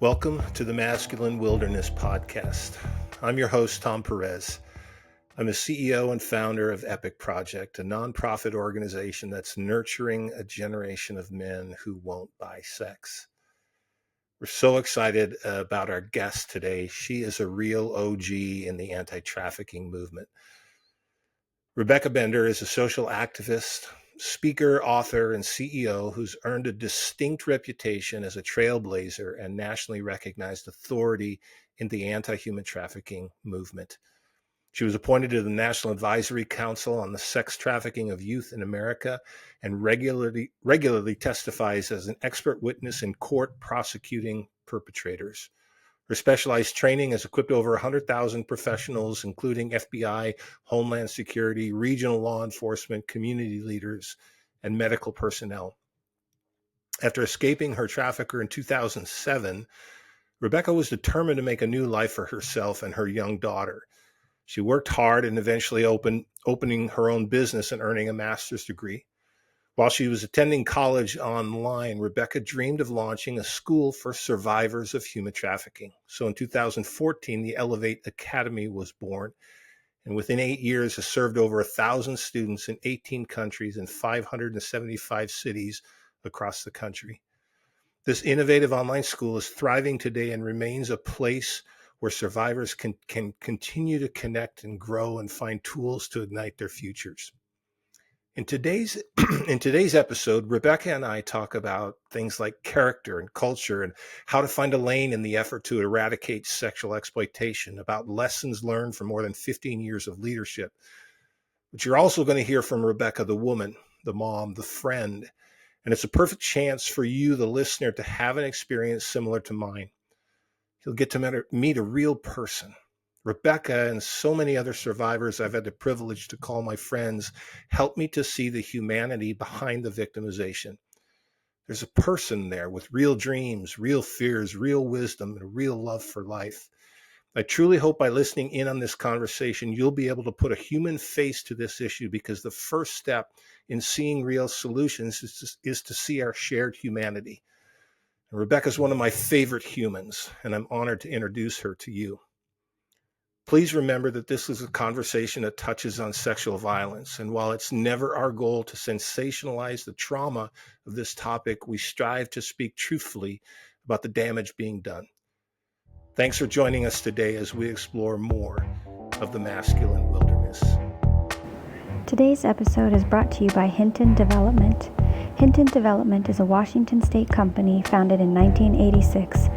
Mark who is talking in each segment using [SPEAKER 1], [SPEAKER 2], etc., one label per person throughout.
[SPEAKER 1] Welcome to the Masculine Wilderness Podcast. I'm your host, Tom Perez. I'm the CEO and founder of Epic Project, a nonprofit organization that's nurturing a generation of men who won't buy sex. We're so excited about our guest today. She is a real OG in the anti-trafficking movement. Rebecca Bender is a social activist, speaker, author, and CEO who's earned a distinct reputation as a trailblazer and nationally recognized authority in the anti-human trafficking movement. She was appointed to the National Advisory Council on the Sex Trafficking of Youth in America and regularly testifies as an expert witness in court prosecuting perpetrators. Her specialized training has equipped over 100,000 professionals, including FBI, Homeland Security, regional law enforcement, community leaders, and medical personnel. After escaping her trafficker in 2007, Rebecca was determined to make a new life for herself and her young daughter. She worked hard and eventually opening her own business and earning a master's degree. While she was attending college online, Rebecca dreamed of launching a school for survivors of human trafficking. So in 2014, the Elevate Academy was born. And within 8 years, has served over 1,000 students in 18 countries and 575 cities across the country. This innovative online school is thriving today and remains a place where survivors can continue to connect and grow and find tools to ignite their futures. In today's episode, Rebecca and I talk about things like character and culture and how to find a lane in the effort to eradicate sexual exploitation, about lessons learned from more than 15 years of leadership. But you're also going to hear from Rebecca, the woman, the mom, the friend, and it's a perfect chance for you, the listener, to have an experience similar to mine. You'll get to meet a real person. Rebecca and so many other survivors I've had the privilege to call my friends help me to see the humanity behind the victimization. There's a person there with real dreams, real fears, real wisdom, and a real love for life. I truly hope by listening in on this conversation, you'll be able to put a human face to this issue, because the first step in seeing real solutions is to see our shared humanity. And Rebecca's one of my favorite humans, and I'm honored to introduce her to you. Please remember that this is a conversation that touches on sexual violence. And while it's never our goal to sensationalize the trauma of this topic, we strive to speak truthfully about the damage being done. Thanks for joining us today as we explore more of the masculine wilderness.
[SPEAKER 2] Today's episode is brought to you by Hinton Development. Hinton Development is a Washington State company founded in 1986.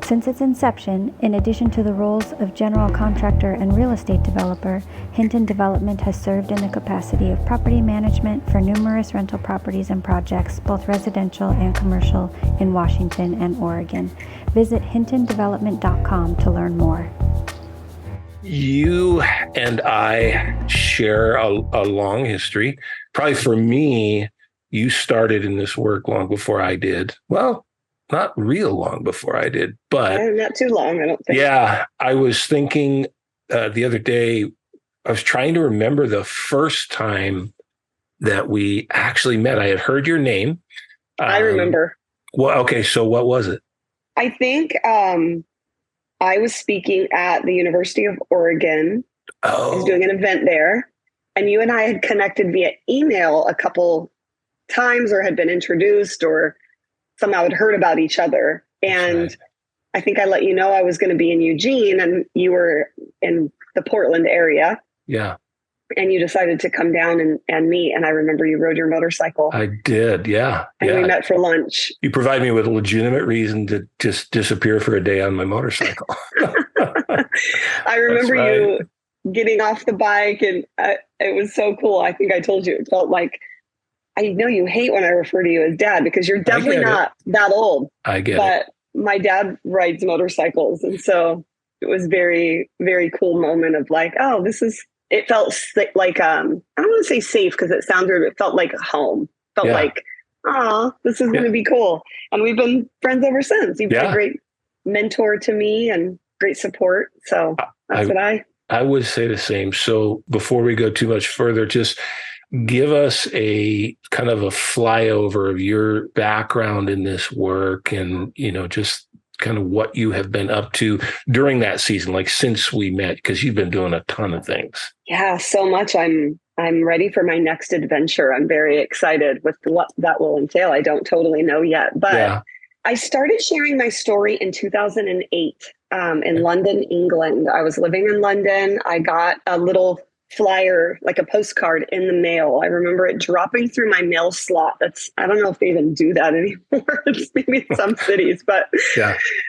[SPEAKER 2] Since its inception, in addition to the roles of general contractor and real estate developer, Hinton Development has served in the capacity of property management for numerous rental properties and projects, both residential and commercial, in Washington and Oregon. Visit hintondevelopment.com to learn more.
[SPEAKER 1] You and I share a long history. Probably for me, you started in this work long before I did. Well, not real long before I did, but
[SPEAKER 3] not too long, I don't think.
[SPEAKER 1] Yeah, I was thinking the other day, I was trying to remember the first time that we actually met. I had heard your name.
[SPEAKER 3] I remember.
[SPEAKER 1] Well, okay, so what was it?
[SPEAKER 3] I think I was speaking at the University of Oregon.
[SPEAKER 1] Oh.
[SPEAKER 3] I was doing an event there, and you and I had connected via email a couple times, or had been introduced, or somehow had heard about each other. And right. I think I let you know I was going to be in Eugene, and you were in the Portland area.
[SPEAKER 1] Yeah.
[SPEAKER 3] And you decided to come down and meet. And I remember you rode your motorcycle.
[SPEAKER 1] I did. Yeah.
[SPEAKER 3] And we met for lunch.
[SPEAKER 1] You provided me with a legitimate reason to just disappear for a day on my motorcycle.
[SPEAKER 3] I remember you getting off the bike, and it was so cool. I think I told you, it felt like, I know you hate when I refer to you as dad, because you're definitely not that old.
[SPEAKER 1] I get
[SPEAKER 3] but
[SPEAKER 1] it.
[SPEAKER 3] My dad rides motorcycles. And so it was very, very cool moment of like, oh, it felt like, I don't want to say safe, because it sounded, it felt like home. Felt like, oh, this is going to be cool. And we've been friends ever since. You've been a great mentor to me and great support. So that's what I
[SPEAKER 1] would say the same. So before we go too much further, just give us a kind of a flyover of your background in this work, and, just kind of what you have been up to during that season, like since we met, because you've been doing a ton of things.
[SPEAKER 3] Yeah, so much. I'm ready for my next adventure. I'm very excited with what that will entail. I don't totally know yet, but I started sharing my story in 2008 in London, England. I was living in London. I got a little flyer, like a postcard in the mail. I remember it dropping through my mail slot. I don't know if they even do that anymore. It's maybe in some cities, but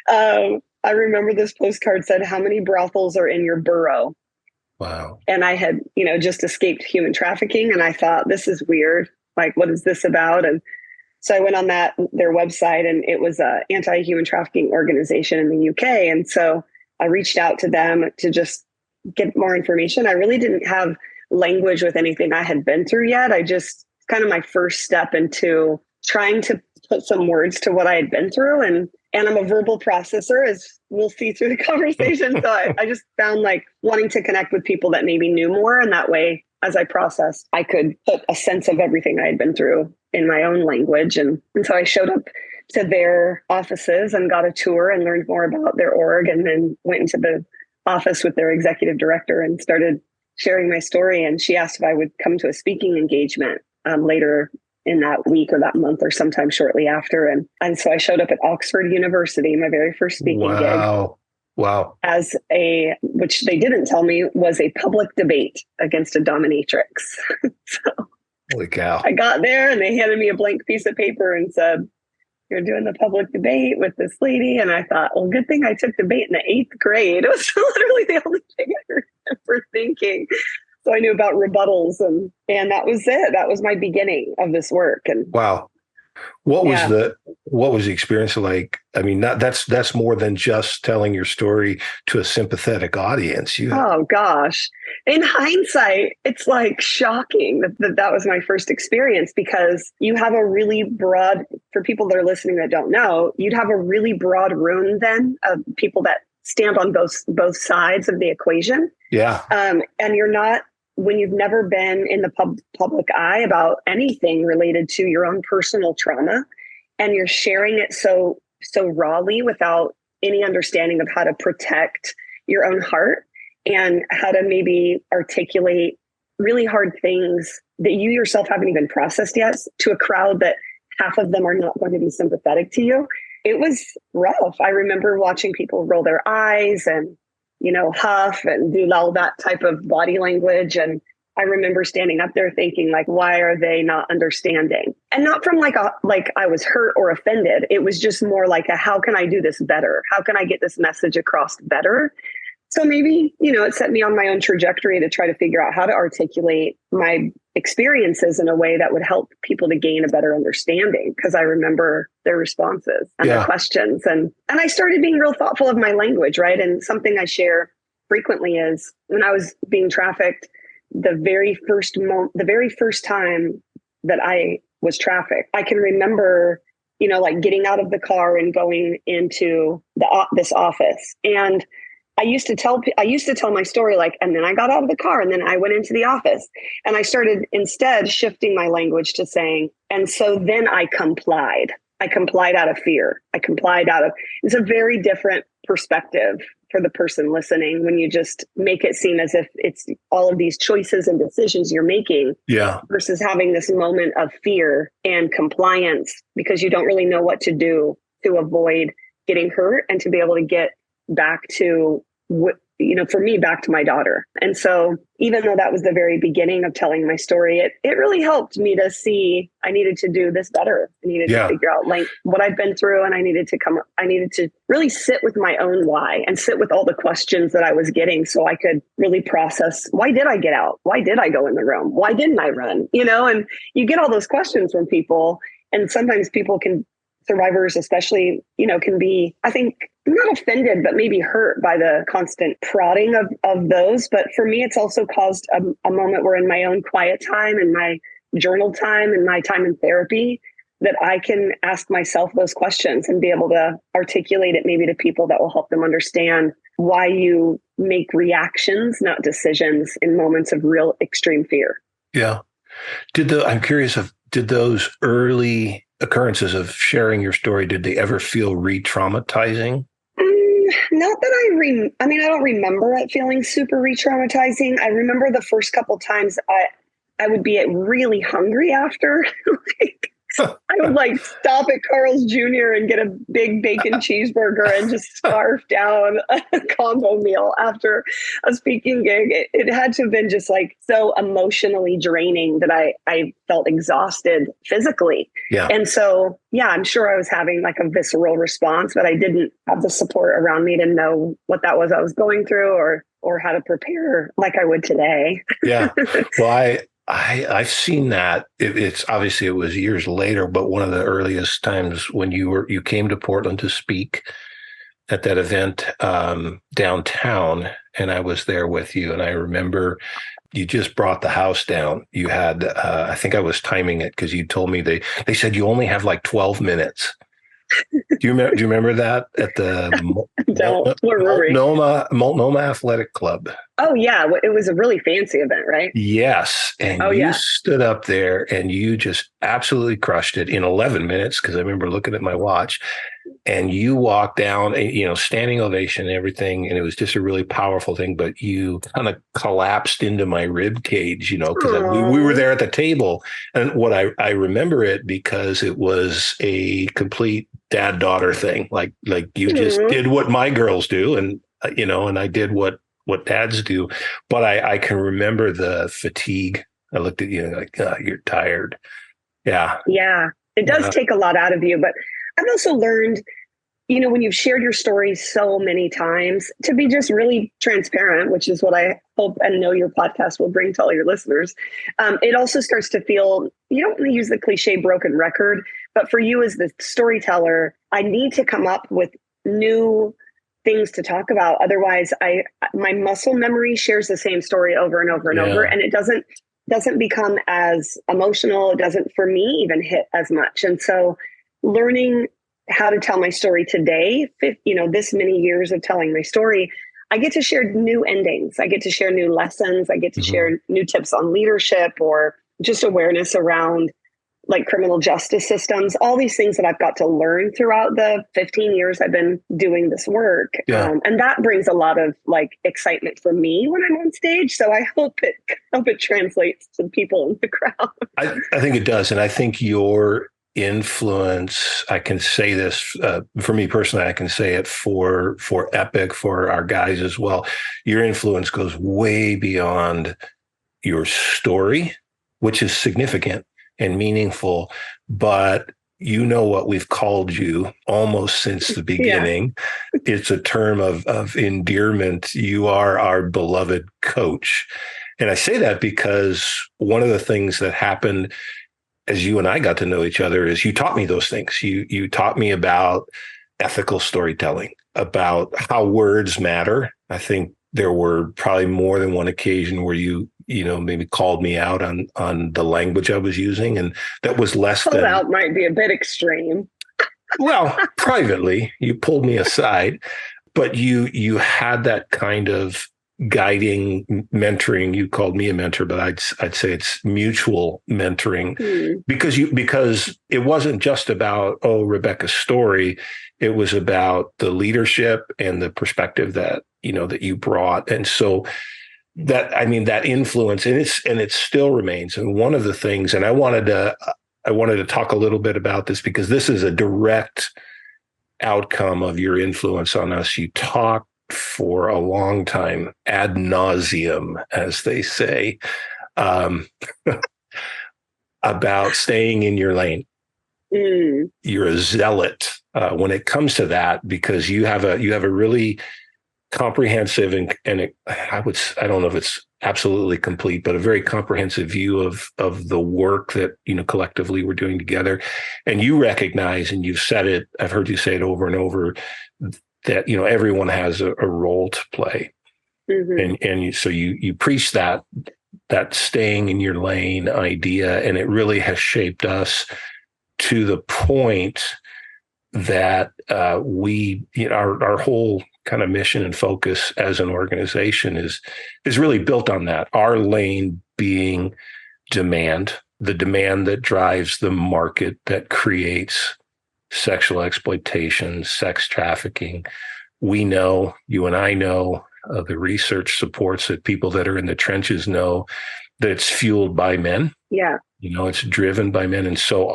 [SPEAKER 3] I remember this postcard said, "How many brothels are in your borough?"
[SPEAKER 1] Wow.
[SPEAKER 3] And I had, just escaped human trafficking. And I thought, this is weird. Like, what is this about? And so I went on their website, and it was an anti-human trafficking organization in the UK. And so I reached out to them to just get more information. I really didn't have language with anything I had been through yet. Kind of my first step into trying to put some words to what I had been through. And I'm a verbal processor, as we'll see through the conversation. So I just found like wanting to connect with people that maybe knew more. And that way, as I processed, I could put a sense of everything I had been through in my own language. And so I showed up to their offices and got a tour and learned more about their org, and then went into the office with their executive director and started sharing my story. And she asked if I would come to a speaking engagement later in that week or that month or sometime shortly after. And so I showed up at Oxford University, my very first speaking gig.
[SPEAKER 1] Wow.
[SPEAKER 3] Which they didn't tell me was a public debate against a dominatrix. So
[SPEAKER 1] holy cow.
[SPEAKER 3] I got there and they handed me a blank piece of paper and said, "You're doing the public debate with this lady." And I thought, well, good thing I took debate in the 8th grade. It was literally the only thing I remember thinking. So I knew about rebuttals, and that was it. That was my beginning of this work. And
[SPEAKER 1] wow. What was the experience like? I mean, that's more than just telling your story to a sympathetic audience.
[SPEAKER 3] Oh gosh. In hindsight, it's like shocking that was my first experience, because you have a really broad, for people that are listening that don't know, you'd have a really broad room then of people that stand on both sides of the equation.
[SPEAKER 1] Yeah.
[SPEAKER 3] And you're not, when you've never been in the public eye about anything related to your own personal trauma, and you're sharing it so rawly without any understanding of how to protect your own heart and how to maybe articulate really hard things that you yourself haven't even processed yet to a crowd that half of them are not going to be sympathetic to you. It was rough. I remember watching people roll their eyes and huff and do all that type of body language. And I remember standing up there thinking, like, why are they not understanding? And not from like I was hurt or offended. It was just more like how can I do this better? How can I get this message across better? So maybe, it set me on my own trajectory to try to figure out how to articulate my experiences in a way that would help people to gain a better understanding, because I remember their responses and their questions. And I started being real thoughtful of my language, right? And something I share frequently is when I was being trafficked, the very first time that I was trafficked, I can remember, like getting out of the car and going into this office. And I used to tell my story like, and then I got out of the car and then I went into the office, and I started instead shifting my language to saying, and so then I complied. I complied out of fear. It's a very different perspective for the person listening when you just make it seem as if it's all of these choices and decisions you're making versus having this moment of fear and compliance because you don't really know what to do to avoid getting hurt and to be able to get back to for me, back to my daughter. And so even though that was the very beginning of telling my story, it really helped me to see I needed to do this better. I needed to figure out like what I've been through, and I needed to really sit with my own why and sit with all the questions that I was getting so I could really process, why did I get out? Why did I go in the room? Why didn't I run? And you get all those questions from people, and sometimes survivors especially, can be, I think, not offended, but maybe hurt by the constant prodding of those. But for me, it's also caused a moment where in my own quiet time and my journal time and my time in therapy that I can ask myself those questions and be able to articulate it maybe to people that will help them understand why you make reactions, not decisions, in moments of real extreme fear.
[SPEAKER 1] Yeah. I'm curious did those early occurrences of sharing your story, did they ever feel re-traumatizing?
[SPEAKER 3] Not that I mean, I don't remember it feeling super re-traumatizing. I remember the first couple times I would be really hungry after. Like, I would like stop at Carl's Jr. and get a big bacon cheeseburger and just scarf down a combo meal after a speaking gig. It had to have been just like so emotionally draining that I felt exhausted physically.
[SPEAKER 1] Yeah.
[SPEAKER 3] And so, yeah, I'm sure I was having like a visceral response, but I didn't have the support around me to know what that was I was going through or how to prepare like I would today.
[SPEAKER 1] Yeah. Well, I've seen that. It's obviously, it was years later, but one of the earliest times when you came to Portland to speak at that event downtown, and I was there with you, and I remember you just brought the house down. You had, I think I was timing it because you told me they said you only have like 12 minutes. Do you remember that at the Multnomah Athletic Club?
[SPEAKER 3] Oh, yeah. It was a really fancy event, right?
[SPEAKER 1] Yes. And you stood up there and you just absolutely crushed it in 11 minutes, because I remember looking at my watch, and you walked down, standing ovation and everything. And it was just a really powerful thing. But you kind of collapsed into my rib cage, because we were there at the table. And what I remember it because it was a complete dad-daughter thing. Like you just did what my girls do. And, and I did what dads do. But I can remember the fatigue. I looked at you like, oh, you're tired. Yeah.
[SPEAKER 3] Yeah. It does take a lot out of you. But I've also learned, when you've shared your story so many times, to be just really transparent, which is what I hope and know your podcast will bring to all your listeners. It also starts to feel, you don't want to use the cliche broken record, but for you as the storyteller, I need to come up with new things to talk about. Otherwise, my muscle memory shares the same story over and over and over, and it doesn't become as emotional. It doesn't, for me, even hit as much. And so learning how to tell my story today, this many years of telling my story, I get to share new endings. I get to share new lessons. I get to share new tips on leadership or just awareness around like criminal justice systems, all these things that I've got to learn throughout the 15 years I've been doing this work.
[SPEAKER 1] Yeah.
[SPEAKER 3] And that brings a lot of like excitement for me when I'm on stage. So I hope it translates to people in the crowd.
[SPEAKER 1] I think it does. And I think your influence, I can say this for me personally, I can say it for Epic, for our guys as well. Your influence goes way beyond your story, which is significant and meaningful, but what we've called you almost since the beginning. It's a term of endearment. You are our beloved coach. And I say that because one of the things that happened as you and I got to know each other is you taught me those things. You taught me about ethical storytelling, about how words matter. I think there were probably more than one occasion where you maybe called me out on the language I was using, and that was less than
[SPEAKER 3] out might be a bit extreme.
[SPEAKER 1] Well, privately, you pulled me aside, but you had that kind of guiding, mentoring. You called me a mentor, but I'd say it's mutual mentoring because it wasn't just about Rebecca's story. It was about the leadership and the perspective that you brought, and so that influence, and it still remains. And one of the things, and I wanted to talk a little bit about this because this is a direct outcome of your influence on us. You talked for a long time, ad nauseum, as they say, about staying in your lane. You're a zealot when it comes to that, because you have a really comprehensive and I don't know if it's absolutely complete, but a very comprehensive view of the work that collectively we're doing together. And you recognize, and you've said it, I've heard you say it over and over, that everyone has a role to play, and so you preach that staying in your lane idea, and it really has shaped us to the point that our whole kind of mission and focus as an organization is really built on that. Our lane being demand, the demand that drives the market that creates sexual exploitation, sex trafficking. We know, you and I know, the research supports it. People that are in the trenches know that it's fueled by men.
[SPEAKER 3] Yeah.
[SPEAKER 1] It's driven by men. And so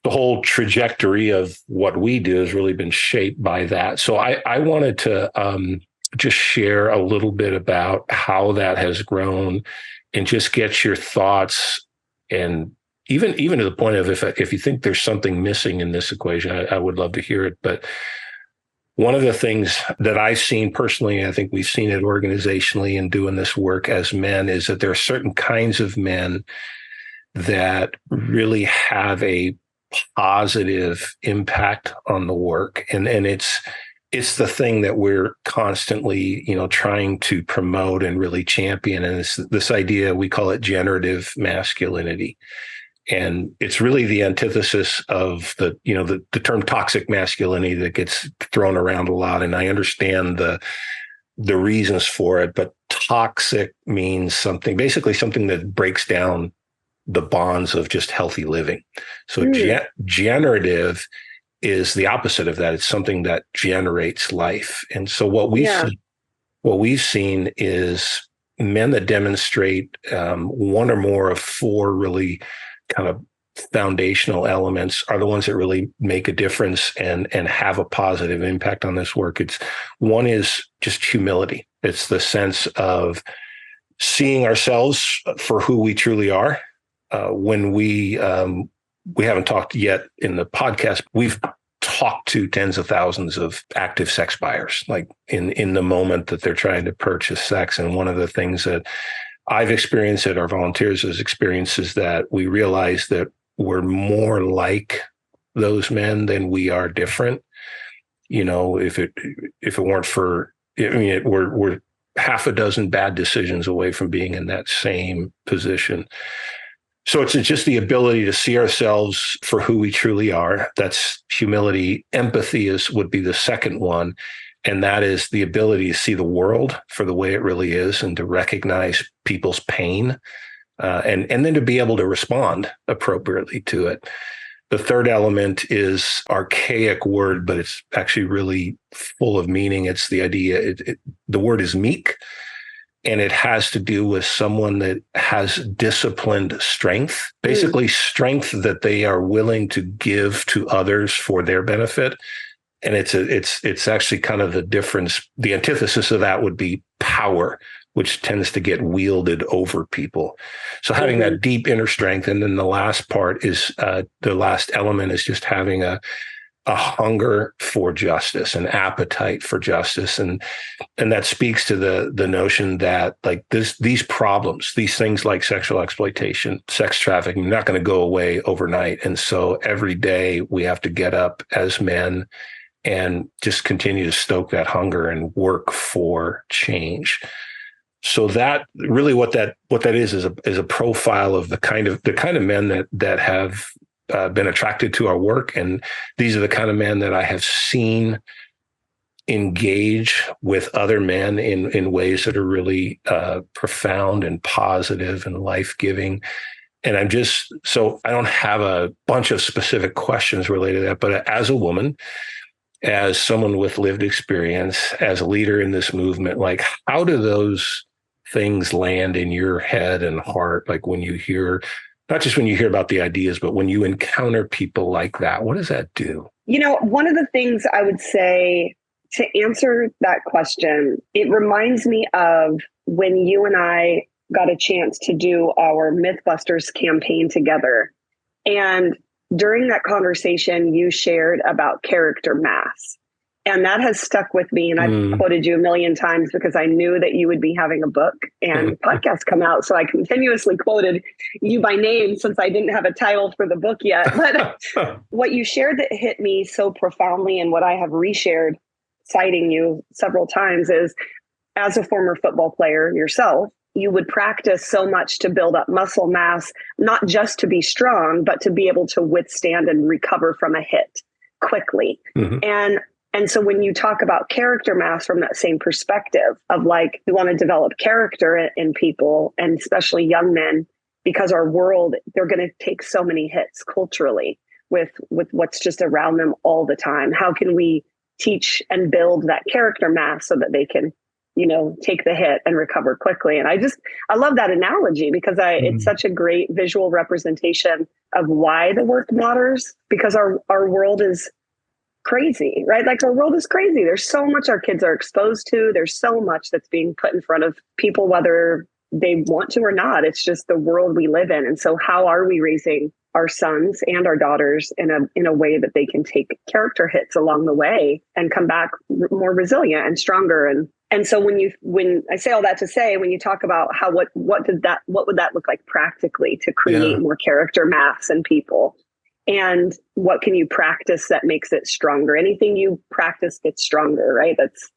[SPEAKER 1] the whole trajectory of what we do has really been shaped by that. So I wanted to just share a little bit about how that has grown and just get your thoughts. And even to the point of if you think there's something missing in this equation, I would love to hear it. But one of the things that I've seen personally, and I think we've seen it organizationally in doing this work as men, is that there are certain kinds of men that really have a positive impact on the work. And it's the thing that we're constantly, trying to promote and really champion. And it's this idea, we call it generative masculinity. And it's really the antithesis of the term toxic masculinity that gets thrown around a lot. And I understand the reasons for it, but toxic means basically something that breaks down the bonds of just healthy living. So generative is the opposite of that. It's something that generates life. And so what we've seen is men that demonstrate one or more of four really kind of foundational elements are the ones that really make a difference and have a positive impact on this work. One is just humility. It's the sense of seeing ourselves for who we truly are. When we haven't talked yet in the podcast, we've talked to tens of thousands of active sex buyers, like in the moment that they're trying to purchase sex. And one of the things that I've experienced, that our volunteers has experienced, is that we realize that we're more like those men than we are different. If it weren't for, we're half a dozen bad decisions away from being in that same position. So it's just the ability to see ourselves for who we truly are. That's humility. Empathy would be the second one. And that is the ability to see the world for the way it really is and to recognize people's pain and then to be able to respond appropriately to it. The third element is archaic word, but it's actually really full of meaning. It's the idea, the word is meek. And it has to do with someone that has disciplined strength, basically strength that they are willing to give to others for their benefit. And it's actually kind of the difference. The antithesis of that would be power, which tends to get wielded over people. So having that deep inner strength. And then the last part is the last element is just having a hunger for justice, an appetite for justice. And that speaks to the notion that like these problems, these things like sexual exploitation, sex trafficking, not going to go away overnight. And so every day we have to get up as men and just continue to stoke that hunger and work for change. So that really what that is a profile of the kind of men that have been attracted to our work. And these are the kind of men that I have seen engage with other men in ways that are really profound and positive and life-giving. And I don't have a bunch of specific questions related to that, but as a woman, as someone with lived experience, as a leader in this movement, like how do those things land in your head and heart? Like when you hear, not just when you hear about the ideas, but when you encounter people like that, what does that do?
[SPEAKER 3] One of the things I would say to answer that question, it reminds me of when you and I got a chance to do our Mythbusters campaign together. And during that conversation, you shared about character mass. And that has stuck with me. And I've quoted you a million times because I knew that you would be having a book and podcast come out. So I continuously quoted you by name since I didn't have a title for the book yet. But what you shared that hit me so profoundly and what I have reshared, citing you several times, is as a former football player yourself, you would practice so much to build up muscle mass, not just to be strong, but to be able to withstand and recover from a hit quickly. And so when you talk about character mass from that same perspective of like, we want to develop character in people and especially young men, because our world, they're going to take so many hits culturally with what's just around them all the time. How can we teach and build that character mass so that they can, take the hit and recover quickly? And I love that analogy because it's such a great visual representation of why the work matters, because our world is crazy, right? Like our world is crazy. There's so much our kids are exposed to. There's so much that's being put in front of people, whether they want to or not. It's just the world we live in. And so how are we raising our sons and our daughters in a way that they can take character hits along the way and come back more resilient and stronger? And so when I say all that to say, when you talk about what would that look like practically to create more character mass in people, and what can you practice that makes it stronger? Anything you practice gets stronger, right? That's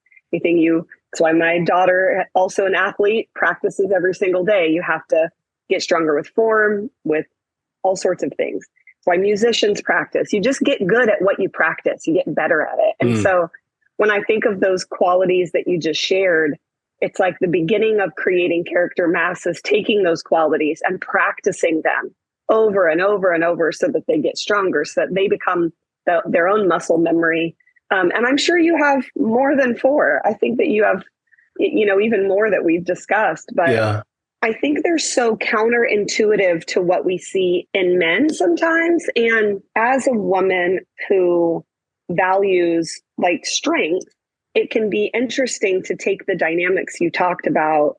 [SPEAKER 3] why my daughter, also an athlete, practices every single day. You have to get stronger with form, with all sorts of things. That's why musicians practice. You just get good at what you practice. You get better at it. And so when I think of those qualities that you just shared, it's like the beginning of creating character mass is taking those qualities and practicing them over and over and over so that they get stronger, so that they become their own muscle memory. And I'm sure you have more than 4. I think that you have, even more that we've discussed. But I think they're so counterintuitive to what we see in men sometimes. And as a woman who values like strength, it can be interesting to take the dynamics you talked about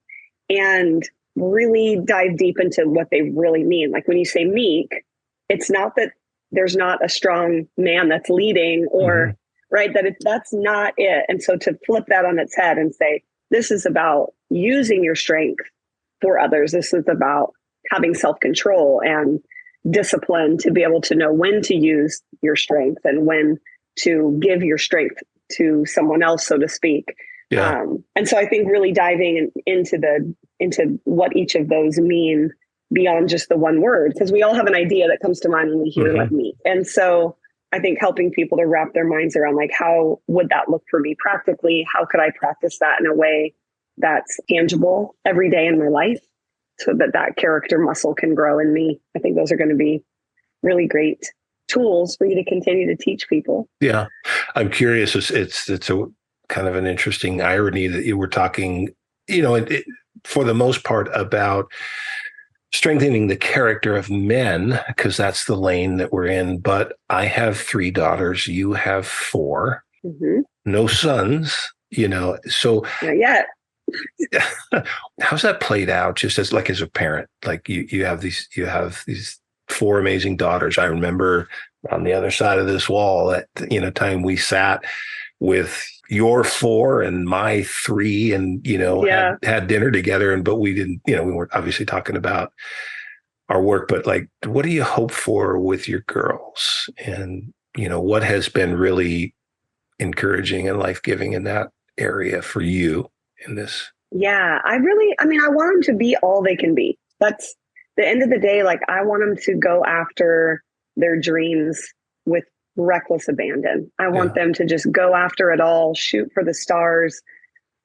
[SPEAKER 3] and really dive deep into what they really mean. Like when you say meek, it's not that there's not a strong man that's leading or right, that's not it. And so to flip that on its head and say, this is about using your strength for others. This is about having self-control and discipline to be able to know when to use your strength and when to give your strength to someone else, so to speak. And so I think really diving into what each of those mean beyond just the one word, because we all have an idea that comes to mind when we hear like meek. And so I think helping people to wrap their minds around like, how would that look for me practically? How could I practice that in a way that's tangible every day in my life so that character muscle can grow in me? I think those are going to be really great tools for you to continue to teach people.
[SPEAKER 1] Yeah. I'm curious. It's a kind of an interesting irony that you were talking, for the most part about strengthening the character of men, because that's the lane that we're in. But I have 3 daughters. You have 4, no sons, so
[SPEAKER 3] not yet.
[SPEAKER 1] How's that played out just as a parent? Like you have these 4 amazing daughters. I remember on the other side of this wall at time we sat with your 4 and my 3 and had dinner together, but we didn't, we weren't obviously talking about our work, but like, what do you hope for with your girls? And what has been really encouraging and life-giving in that area for you in this?
[SPEAKER 3] Yeah, I want them to be all they can be. That's the end of the day. Like, I want them to go after their dreams with reckless abandon. I want them to just go after it all, shoot for the stars,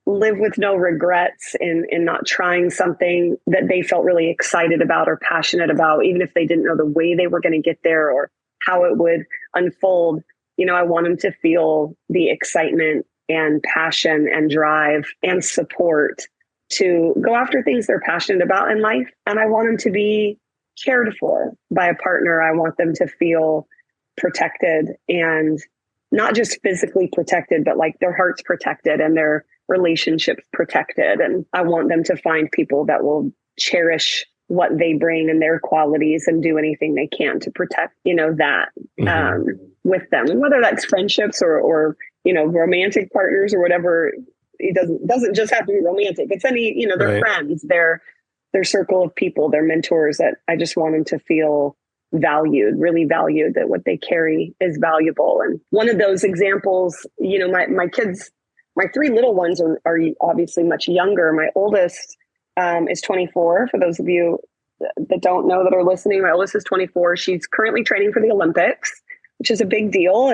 [SPEAKER 3] live with no regrets in not trying something that they felt really excited about or passionate about, even if they didn't know the way they were going to get there or how it would unfold. I want them to feel the excitement and passion and drive and support to go after things they're passionate about in life. And I want them to be cared for by a partner. I want them to feel protected, and not just physically protected, but like their heart's protected and their relationships protected. And I want them to find people that will cherish what they bring and their qualities and do anything they can to protect, that with them. And whether that's friendships or romantic partners or whatever, it doesn't just have to be romantic. It's any, their friends, their circle of people, their mentors, that I just want them to feel valued, really valued, that what they carry is valuable. And one of those examples, my kids, my 3 little ones are obviously much younger. My oldest is 24. For those of you that don't know that are listening, my oldest is 24. She's currently training for the Olympics, which is a big deal.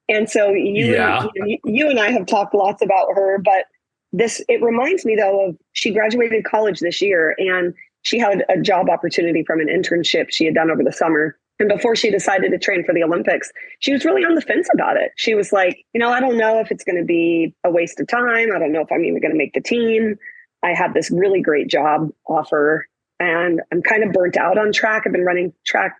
[SPEAKER 3] And so you and I have talked lots about her, but it reminds me though of, she graduated college this year, and she had a job opportunity from an internship she had done over the summer. And before she decided to train for the Olympics, she was really on the fence about it. She was like, I don't know if it's going to be a waste of time. I don't know if I'm even going to make the team. I have this really great job offer and I'm kind of burnt out on track. I've been running track,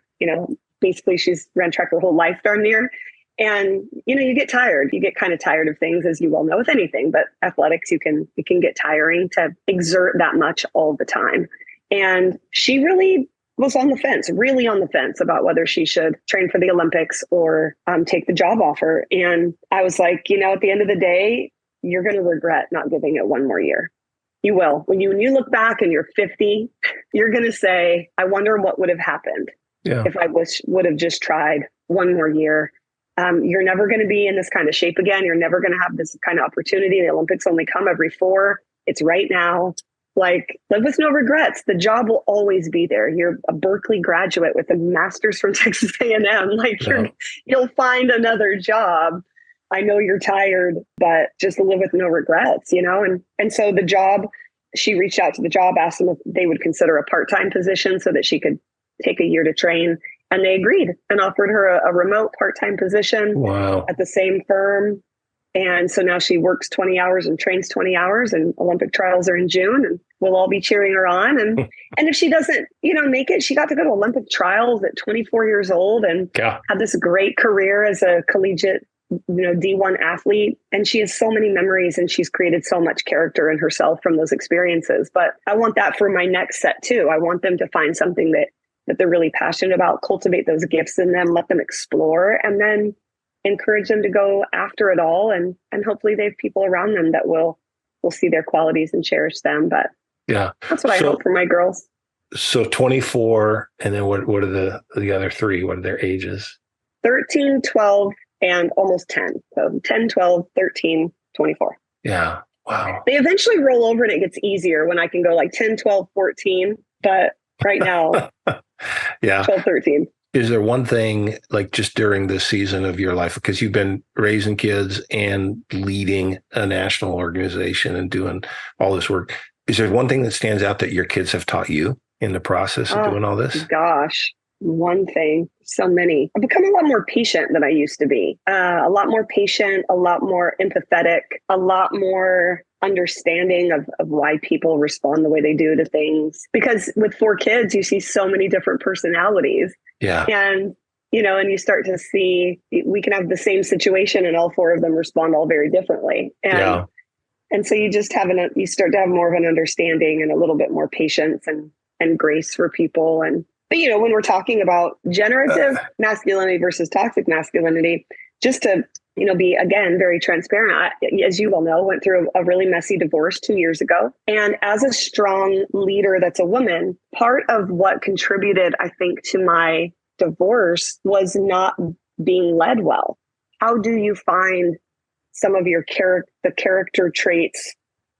[SPEAKER 3] basically she's ran track her whole life darn near. And, you get tired. You get kind of tired of things, as you well know with anything, but athletics, it can get tiring to exert that much all the time. And she really was really on the fence about whether she should train for the Olympics or take the job offer. And I was like, at the end of the day, you're going to regret not giving it one more year. You will. When you look back and you're 50, you're going to say, I wonder what would have happened if I would have just tried one more year. You're never going to be in this kind of shape again. You're never going to have this kind of opportunity. The Olympics only come every 4. It's right now. Like, live with no regrets. The job will always be there. You're a Berkeley graduate with a master's from Texas A&M. Like, you'll find another job. I know you're tired, but just live with no regrets, And so the job, she reached out to the job, asked them if they would consider a part-time position so that she could take a year to train. And they agreed and offered her a remote part-time position at the same firm. And so now she works 20 hours and trains 20 hours, and Olympic trials are in June, and we'll all be cheering her on. And if she doesn't, make it, she got to go to Olympic trials at 24 years old and had this great career as a collegiate, D1 athlete. And she has so many memories and she's created so much character in herself from those experiences. But I want that for my next set too. I want them to find something that they're really passionate about, cultivate those gifts in them, let them explore, and then encourage them to go after it all. And hopefully they have people around them that will see their qualities and cherish them. But that's what I hope for my girls.
[SPEAKER 1] So 24, and then what are the other 3? What are their ages?
[SPEAKER 3] 13, 12, and almost 10. So 10, 12, 13, 24.
[SPEAKER 1] Yeah. Wow.
[SPEAKER 3] They eventually roll over and it gets easier when I can go like 10, 12, 14. But right now, 12, 13.
[SPEAKER 1] Is there one thing, like just during this season of your life, because you've been raising kids and leading a national organization and doing all this work, is there one thing that stands out that your kids have taught you in the process of doing all this?
[SPEAKER 3] Gosh, one thing, so many. I've become a lot more patient than I used to be. A lot more patient, a lot more empathetic, a lot more understanding of why people respond the way they do to things. Because with 4 kids, you see so many different personalities.
[SPEAKER 1] Yeah.
[SPEAKER 3] And, and you start to see, we can have the same situation and all 4 of them respond all very differently. And so you just you start to have more of an understanding and a little bit more patience and grace for people. But when we're talking about generative masculinity versus toxic masculinity, just to, be, again, very transparent. I, as you well know, went through a really messy divorce 2 years ago. And as a strong leader that's a woman, part of what contributed, I think, to my divorce was not being led well. How do you find some of your the character traits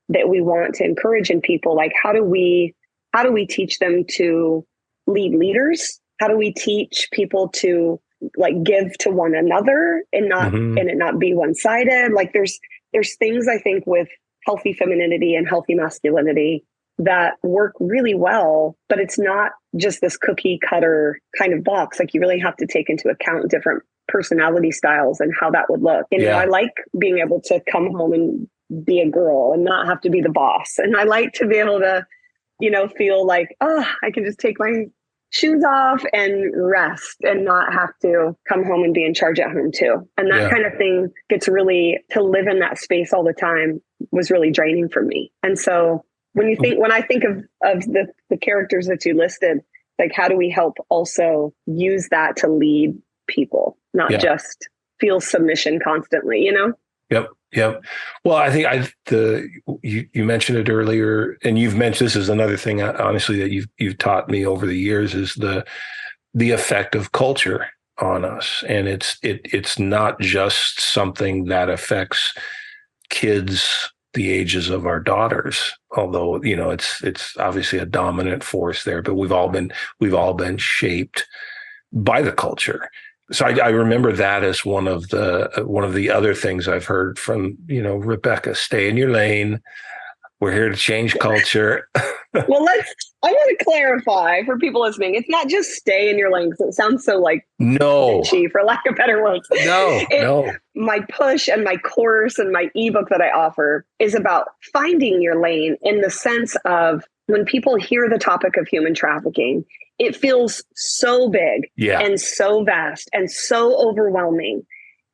[SPEAKER 3] that we want to encourage in people? Like, how do we teach them to lead leaders? How do we teach people to give to one another and not and it not be one-sided? Like there's things I think with healthy femininity and healthy masculinity that work really well, but it's not just this cookie cutter kind of box. Like you really have to take into account different personality styles and how that would look. And I like being able to come home and be a girl and not have to be the boss. And I like to be able to, feel like, I can just take my shoes off and rest and not have to come home and be in charge at home too. And that kind of thing gets really, to live in that space all the time was really draining for me. And so when I think of the characters that you listed, like how do we help also use that to lead people, not just feel submission constantly,
[SPEAKER 1] Yep. Well, I think you mentioned it earlier, and you've mentioned this is another thing, honestly, that you've taught me over the years is the effect of culture on us, and it's not just something that affects kids the ages of our daughters, although it's obviously a dominant force there. But we've all been shaped by the culture. So I remember that as one of the other things I've heard from, Rebecca, stay in your lane, We're here to change culture.
[SPEAKER 3] Well, I want to clarify for people listening. It's not just stay in your lane, because it sounds so like
[SPEAKER 1] No,
[SPEAKER 3] bitchy, for lack of better words.
[SPEAKER 1] no.
[SPEAKER 3] My push and my course and my ebook that I offer is about finding your lane, in the sense of, when people hear the topic of human trafficking, it feels so big and so vast and so overwhelming.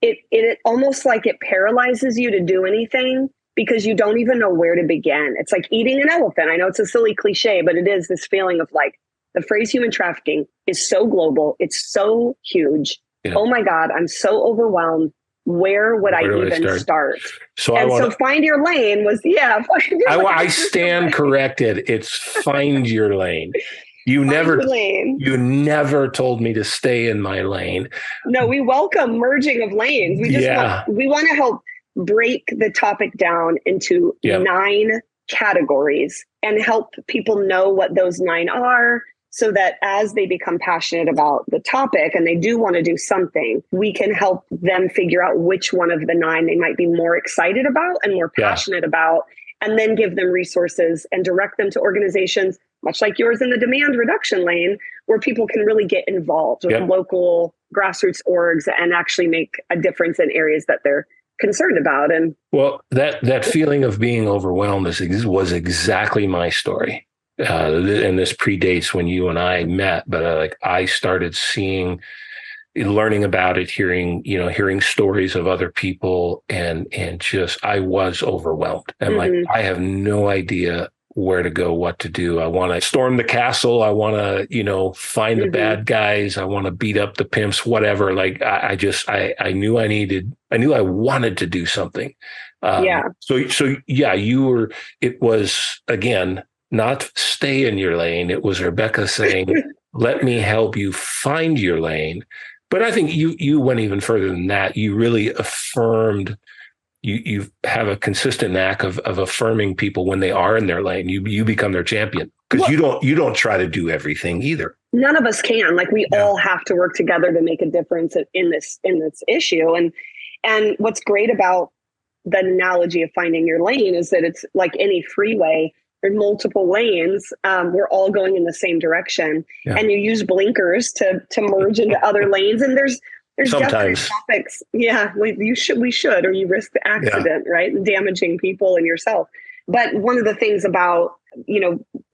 [SPEAKER 3] It almost like it paralyzes you to do anything, because you don't even know where to begin. It's like eating an elephant. I know it's a silly cliche, but it is this feeling of like, the phrase human trafficking is so global. It's so huge. Yeah. Oh my God, I'm so overwhelmed. Where would I even start? So find your lane was,
[SPEAKER 1] I stand corrected. It's find your lane. You never told me to stay in my lane.
[SPEAKER 3] No, we welcome merging of lanes. We want to help break the topic down into 9 categories and help people know what those 9 are, so that as they become passionate about the topic and they do want to do something, we can help them figure out which one of the 9 they might be more excited about and more passionate about, and then give them resources and direct them to organizations, much like yours in the demand reduction lane, where people can really get involved with local grassroots orgs and actually make a difference in areas that they're concerned about. And
[SPEAKER 1] well, that feeling of being overwhelmed was exactly my story. And this predates when you and I met, but I started learning about it, hearing stories of other people, and just, I was overwhelmed. And like, I have no idea where to go, what to do. I want to storm the castle. I want to, find the bad guys. I want to beat up the pimps, whatever. Like, I knew I wanted to do something. It was, again, not stay in your lane. It was Rebecca saying, let me help you find your lane. But I think you went even further than that. You really affirmed, you have a consistent knack of affirming people when they are in their lane. You become their champion, because you don't try to do everything either.
[SPEAKER 3] None of us can. Like, we all have to work together to make a difference in this issue. And what's great about the analogy of finding your lane is that it's like any freeway. There's multiple lanes. We're all going in the same direction, and you use blinkers to merge into other lanes. And there's
[SPEAKER 1] sometimes
[SPEAKER 3] topics. Yeah, we should, or you risk the accident, right? And damaging people and yourself. But one of the things about,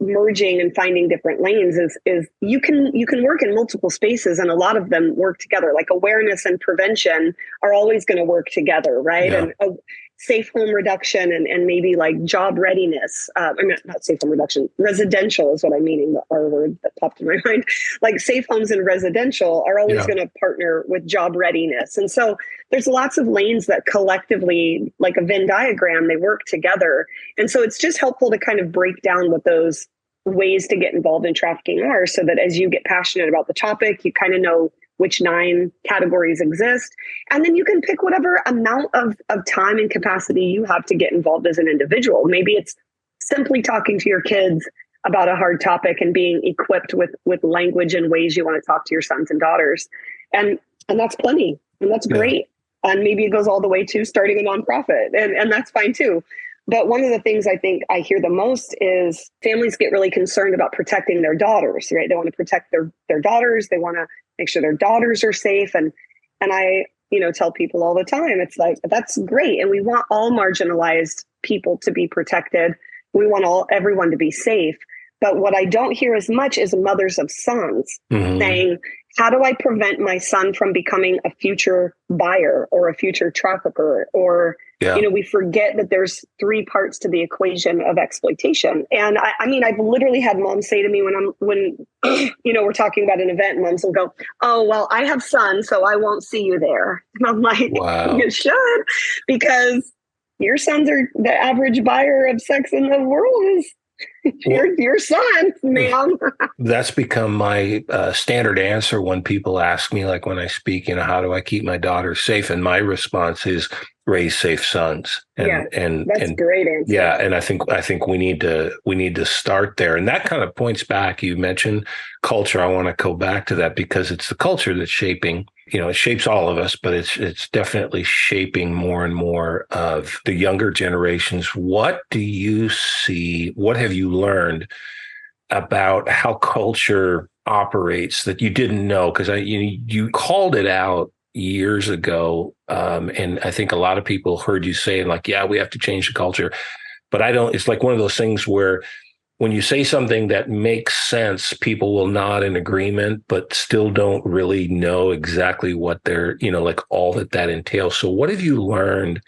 [SPEAKER 3] merging and finding different lanes is you can work in multiple spaces, and a lot of them work together. Like, awareness and prevention are always going to work together, right?
[SPEAKER 1] Yeah.
[SPEAKER 3] And safe home reduction and maybe like job readiness. Not safe home reduction. Residential is what I'm meaning. The R word that popped in my mind. Like, safe homes and residential are always going to partner with job readiness. And so there's lots of lanes that collectively, like a Venn diagram, they work together. And so it's just helpful to kind of break down what those ways to get involved in trafficking are, so that as you get passionate about the topic, you kind of know which 9 categories exist. And then you can pick whatever amount of time and capacity you have to get involved as an individual. Maybe it's simply talking to your kids about a hard topic and being equipped with language and ways you want to talk to your sons and daughters. And that's plenty. And that's great. And maybe it goes all the way to starting a nonprofit, and that's fine too. But one of the things I think I hear the most is families get really concerned about protecting their daughters, right? They want to protect their daughters. They want to make sure their daughters are safe. And I, tell people all the time, it's like, that's great. And we want all marginalized people to be protected. We want everyone to be safe. But what I don't hear as much is mothers of sons saying, how do I prevent my son from becoming a future buyer or a future trafficker? Or, we forget that there's 3 parts to the equation of exploitation. And I've literally had moms say to me when we're talking about an event, moms will go, oh, well, I have sons, so I won't see you there. And I'm like,
[SPEAKER 1] wow.
[SPEAKER 3] You should, because your sons are the average buyer of sex in the world is your son, ma'am.
[SPEAKER 1] That's become my standard answer when people ask me, like when I speak, how do I keep my daughter safe? And my response is raise safe sons. And
[SPEAKER 3] that's a great answer.
[SPEAKER 1] Yeah, and I think we need to start there. And that kind of points back. You mentioned culture. I want to go back to that, because it's the culture that's shaping it shapes all of us, but it's definitely shaping more and more of the younger generations. What do you see? What have you learned about how culture operates that you didn't know? Because you called it out years ago, and I think a lot of people heard you saying like, "Yeah, we have to change the culture," but I don't. It's like one of those things where when you say something that makes sense, people will nod in agreement, but still don't really know exactly what they're, like all that entails. So what have you learned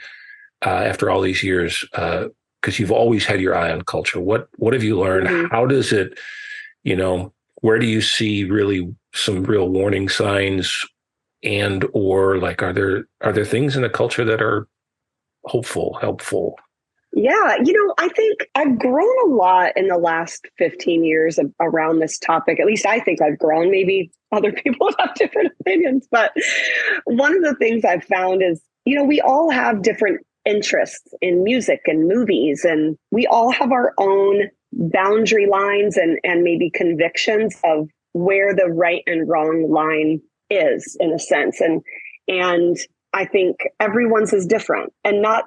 [SPEAKER 1] after all these years? Because you've always had your eye on culture. What have you learned?
[SPEAKER 3] Mm-hmm.
[SPEAKER 1] How does it, where do you see really some real warning signs, and or like are there things in the culture that are hopeful, helpful?
[SPEAKER 3] Yeah, I think I've grown a lot in the last 15 years around this topic. At least I think I've grown. Maybe other people have different opinions. But one of the things I've found is, we all have different interests in music and movies, and we all have our own boundary lines and maybe convictions of where the right and wrong line is, in a sense. And I think everyone's is different, and not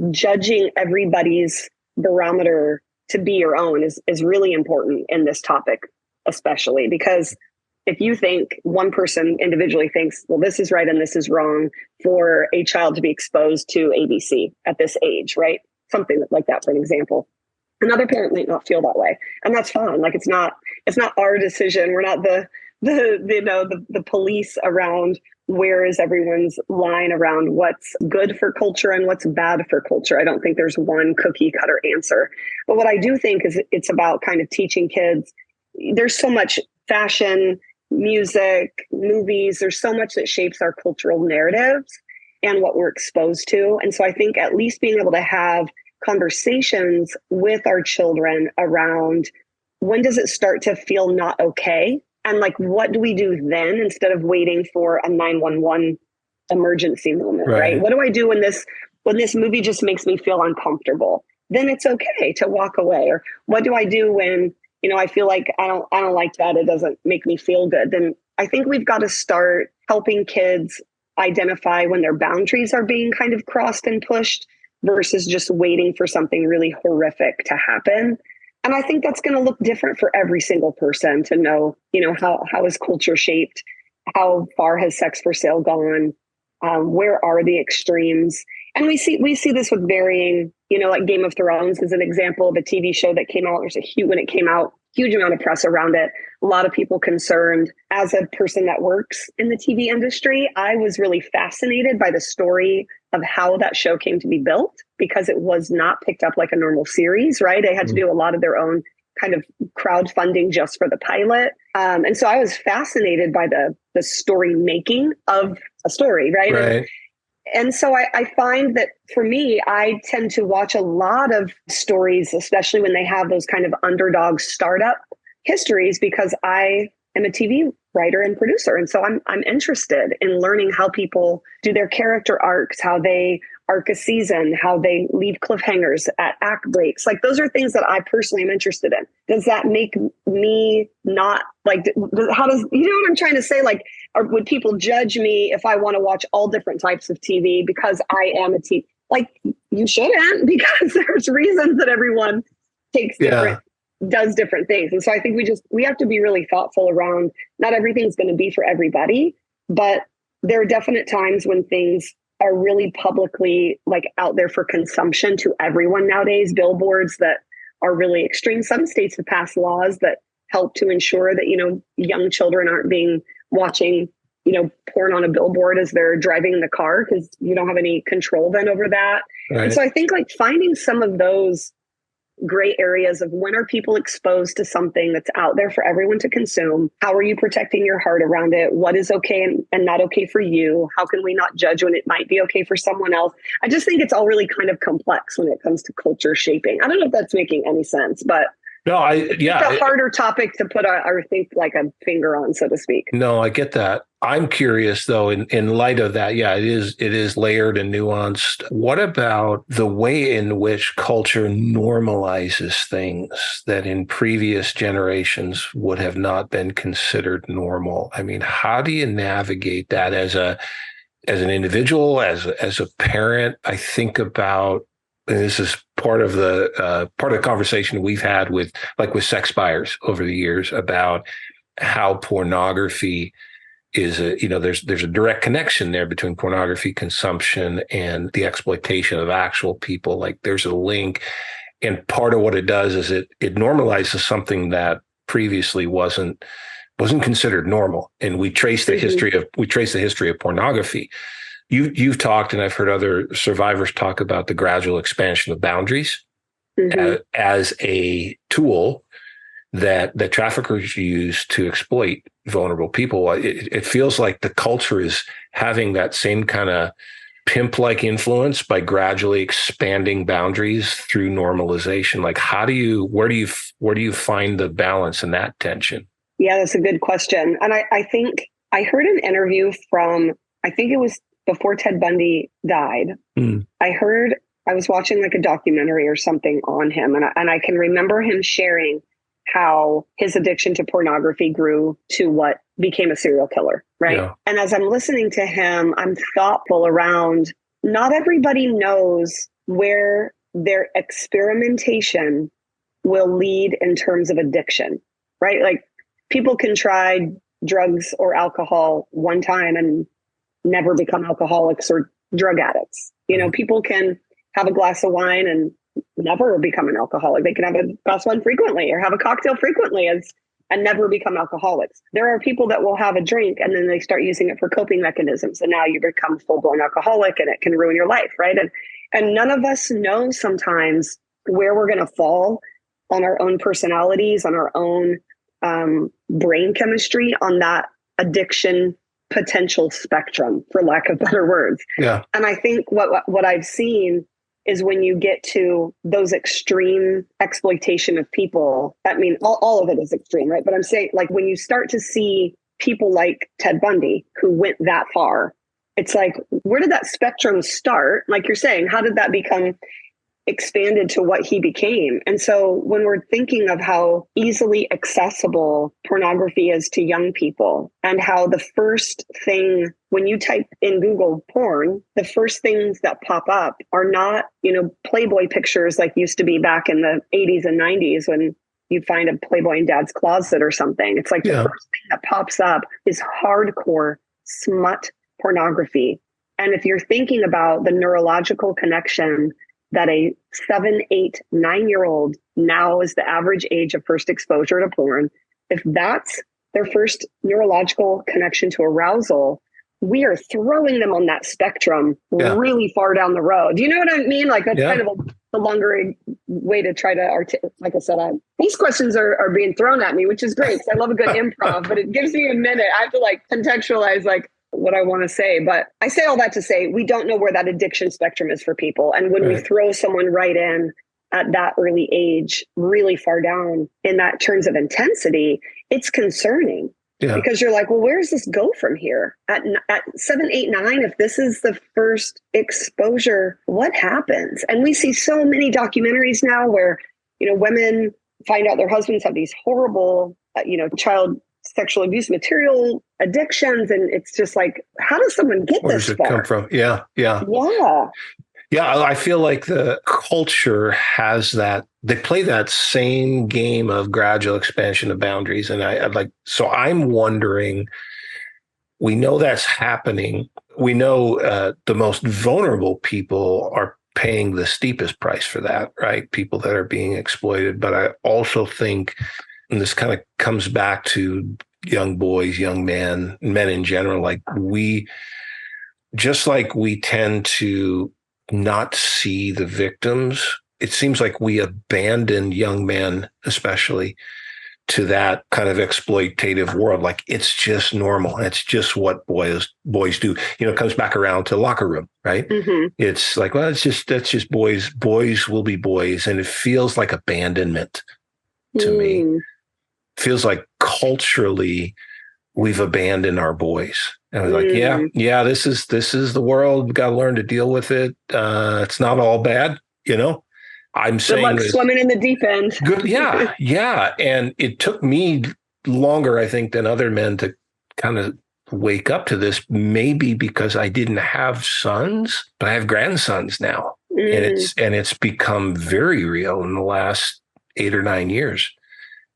[SPEAKER 3] judging everybody's barometer to be your own is really important in this topic, especially because if you think one person individually thinks, well, this is right and this is wrong for a child to be exposed to ABC at this age, right? Something like that, for an example. Another parent might not feel that way, and that's fine. Like it's not our decision. We're not the police around where is everyone's line around what's good for culture and what's bad for culture. I don't think there's one cookie cutter answer. But what I do think is it's about kind of teaching kids. There's so much fashion, music, movies. There's so much that shapes our cultural narratives and what we're exposed to. And so I think at least being able to have conversations with our children around when does it start to feel not okay? And like, what do we do then instead of waiting for a 911 emergency moment, right? What do I do when this movie just makes me feel uncomfortable? Then it's okay to walk away. Or what do I do when, I feel like I don't like that. It doesn't make me feel good. Then I think we've got to start helping kids identify when their boundaries are being kind of crossed and pushed versus just waiting for something really horrific to happen. And I think that's going to look different for every single person to know, how is culture shaped? How far has sex for sale gone? Where are the extremes? And we see this with varying, like Game of Thrones is an example of a TV show that came out. When it came out, huge amount of press around it. A lot of people concerned. As a person that works in the TV industry, I was really fascinated by the story of how that show came to be built, because it was not picked up like a normal series, right? They had to do a lot of their own kind of crowdfunding just for the pilot. And so I was fascinated by the story making of a story, right?
[SPEAKER 1] Right.
[SPEAKER 3] And so I find that for me, I tend to watch a lot of stories, especially when they have those kind of underdog startup histories, because I am a TV writer and producer. And so I'm interested in learning how people do their character arcs, how they arc a season, how they leave cliffhangers at act breaks. Like those are things that I personally am interested in. Does that make me not like, how does, what I'm trying to say? Like, or would people judge me if I want to watch all different types of TV because I am a TV? Like you shouldn't, because there's reasons that everyone takes does different things. And so I think we have to be really thoughtful around, not everything's going to be for everybody, but there are definite times when things are really publicly like out there for consumption to everyone nowadays. Billboards that are really extreme. Some states have passed laws that help to ensure that, young children aren't being watching, porn on a billboard as they're driving in the car, because you don't have any control then over that. Right. And so I think like finding some of those gray areas of when are people exposed to something that's out there for everyone to consume? How are you protecting your heart around it? What is okay and not okay for you? How can we not judge when it might be okay for someone else? I just think it's all really kind of complex when it comes to culture shaping. I don't know if that's making any sense, but it's a harder topic to put I think like a finger on, so to speak.
[SPEAKER 1] No, I get that. I'm curious though, in light of that, yeah, it is layered and nuanced. What about the way in which culture normalizes things that in previous generations would have not been considered normal? I mean, how do you navigate that as an individual, as a parent? I think about, and this is part of the conversation we've had with sex buyers over the years about how pornography is there's a direct connection there between pornography consumption and the exploitation of actual people. Like there's a link, and part of what it does is it normalizes something that previously wasn't considered normal. And we trace the history of pornography. You've talked, and I've heard other survivors talk about the gradual expansion of boundaries as a tool that traffickers use to exploit vulnerable people. It feels like the culture is having that same kind of pimp-like influence by gradually expanding boundaries through normalization. Like, where do you find the balance in that tension?
[SPEAKER 3] Yeah, that's a good question. And I think I heard an interview from, I think it was before Ted Bundy died. I was watching like a documentary or something on him. And I can remember him sharing how his addiction to pornography grew to what became a serial killer, right? Yeah. And as I'm listening to him, I'm thoughtful around, not everybody knows where their experimentation will lead in terms of addiction, right? Like people can try drugs or alcohol one time and never become alcoholics or drug addicts. You know, people can have a glass of wine and never become an alcoholic. They can have a glass of wine frequently or have a cocktail frequently and never become alcoholics. There are people that will have a drink and then they start using it for coping mechanisms. And now you become full-blown alcoholic and it can ruin your life, right? And none of us know sometimes where we're going to fall on our own personalities, on our own brain chemistry, on that addiction potential spectrum, for lack of better words. Yeah. And I think what I've seen is when you get to those extreme exploitation of people, I mean, all of it is extreme, right? But I'm saying, like, when you start to see people like Ted Bundy who went that far, it's like, where did that spectrum start? Like you're saying, how did that become expanded to what he became? And so when we're thinking of how easily accessible pornography is to young people, and how the first thing, when you type in Google porn, the first things that pop up are not, Playboy pictures like used to be back in the 80s and 90s when you'd find a Playboy in dad's closet or something. It's like the first thing that pops up is hardcore smut pornography. And if you're thinking about the neurological connection that a 7, 8, 9-year-old now is the average age of first exposure to porn, if that's their first neurological connection to arousal, we are throwing them on that spectrum really far down the road. Do you know what I mean? Like that's kind of a longer way to try to like I said, these questions are being thrown at me, which is great. I love a good improv, but it gives me a minute. I have to contextualize what I want to say. But I say all that to say, we don't know where that addiction spectrum is for people. And when we throw someone right in at that early age, really far down in that terms of intensity, it's concerning. Yeah. Because you're like, well, where does this go from here? At 7, 8, 9, if this is the first exposure, what happens? And we see so many documentaries now where, women find out their husbands have these horrible, child sexual abuse material addictions. And it's just like, how does someone get
[SPEAKER 1] Where
[SPEAKER 3] this
[SPEAKER 1] does it
[SPEAKER 3] far?
[SPEAKER 1] come from? Yeah. Yeah, I feel like the culture has that. They play that same game of gradual expansion of boundaries. And I'm wondering, we know that's happening. We know the most vulnerable people are paying the steepest price for that, right? People that are being exploited. But I also think, and this kind of comes back to young boys, young men in general, we tend to not see the victims. It seems like we abandon young men, especially, to that kind of exploitative world. Like it's just normal. It's just what boys do. It comes back around to locker room, right? Mm-hmm. It's like, well, that's just boys. Boys will be boys. And it feels like abandonment to me. Feels like culturally we've abandoned our boys. And I was like, yeah, this is the world. We've got to learn to deal with it. It's not all bad, I'm
[SPEAKER 3] Good
[SPEAKER 1] saying
[SPEAKER 3] luck swimming in the deep end.
[SPEAKER 1] good. Yeah. Yeah. And it took me longer, I think, than other men to kind of wake up to this, maybe because I didn't have sons, but I have grandsons now. And it's become very real in the last 8 or 9 years.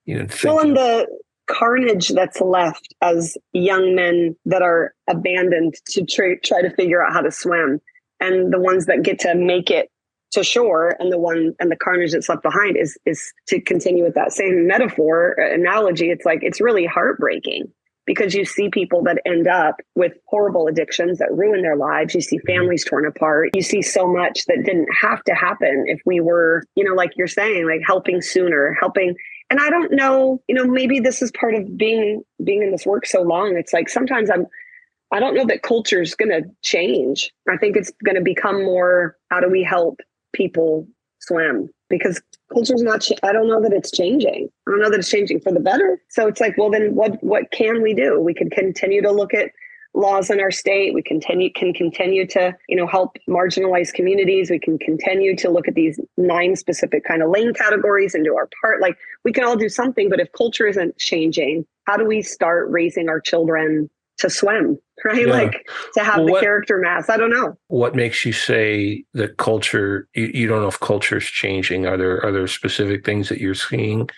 [SPEAKER 3] And the carnage that's left as young men that are abandoned to try to figure out how to swim, and the ones that get to make it to shore, and the carnage that's left behind is to continue with that same analogy. It's like, it's really heartbreaking, because you see people that end up with horrible addictions that ruin their lives. You see families torn apart. You see so much that didn't have to happen if we were, like you're saying, like helping sooner, helping. And I don't know, maybe this is part of being in this work so long. It's like, sometimes I don't know that culture is going to change. I think it's going to become more, how do we help people swim? Because culture's not, I don't know that it's changing. I don't know that it's changing for the better. So it's like, well, then what can we do? We can continue to look at laws in our state. We can continue to, help marginalized communities. We can continue to look at these 9 specific kind of lane categories and do our part. Like, we can all do something, but if culture isn't changing, how do we start raising our children to swim, right? Yeah. Like, to have the character mass. I don't know.
[SPEAKER 1] What makes you say that culture, you don't know if culture is changing? Are there specific things that you're seeing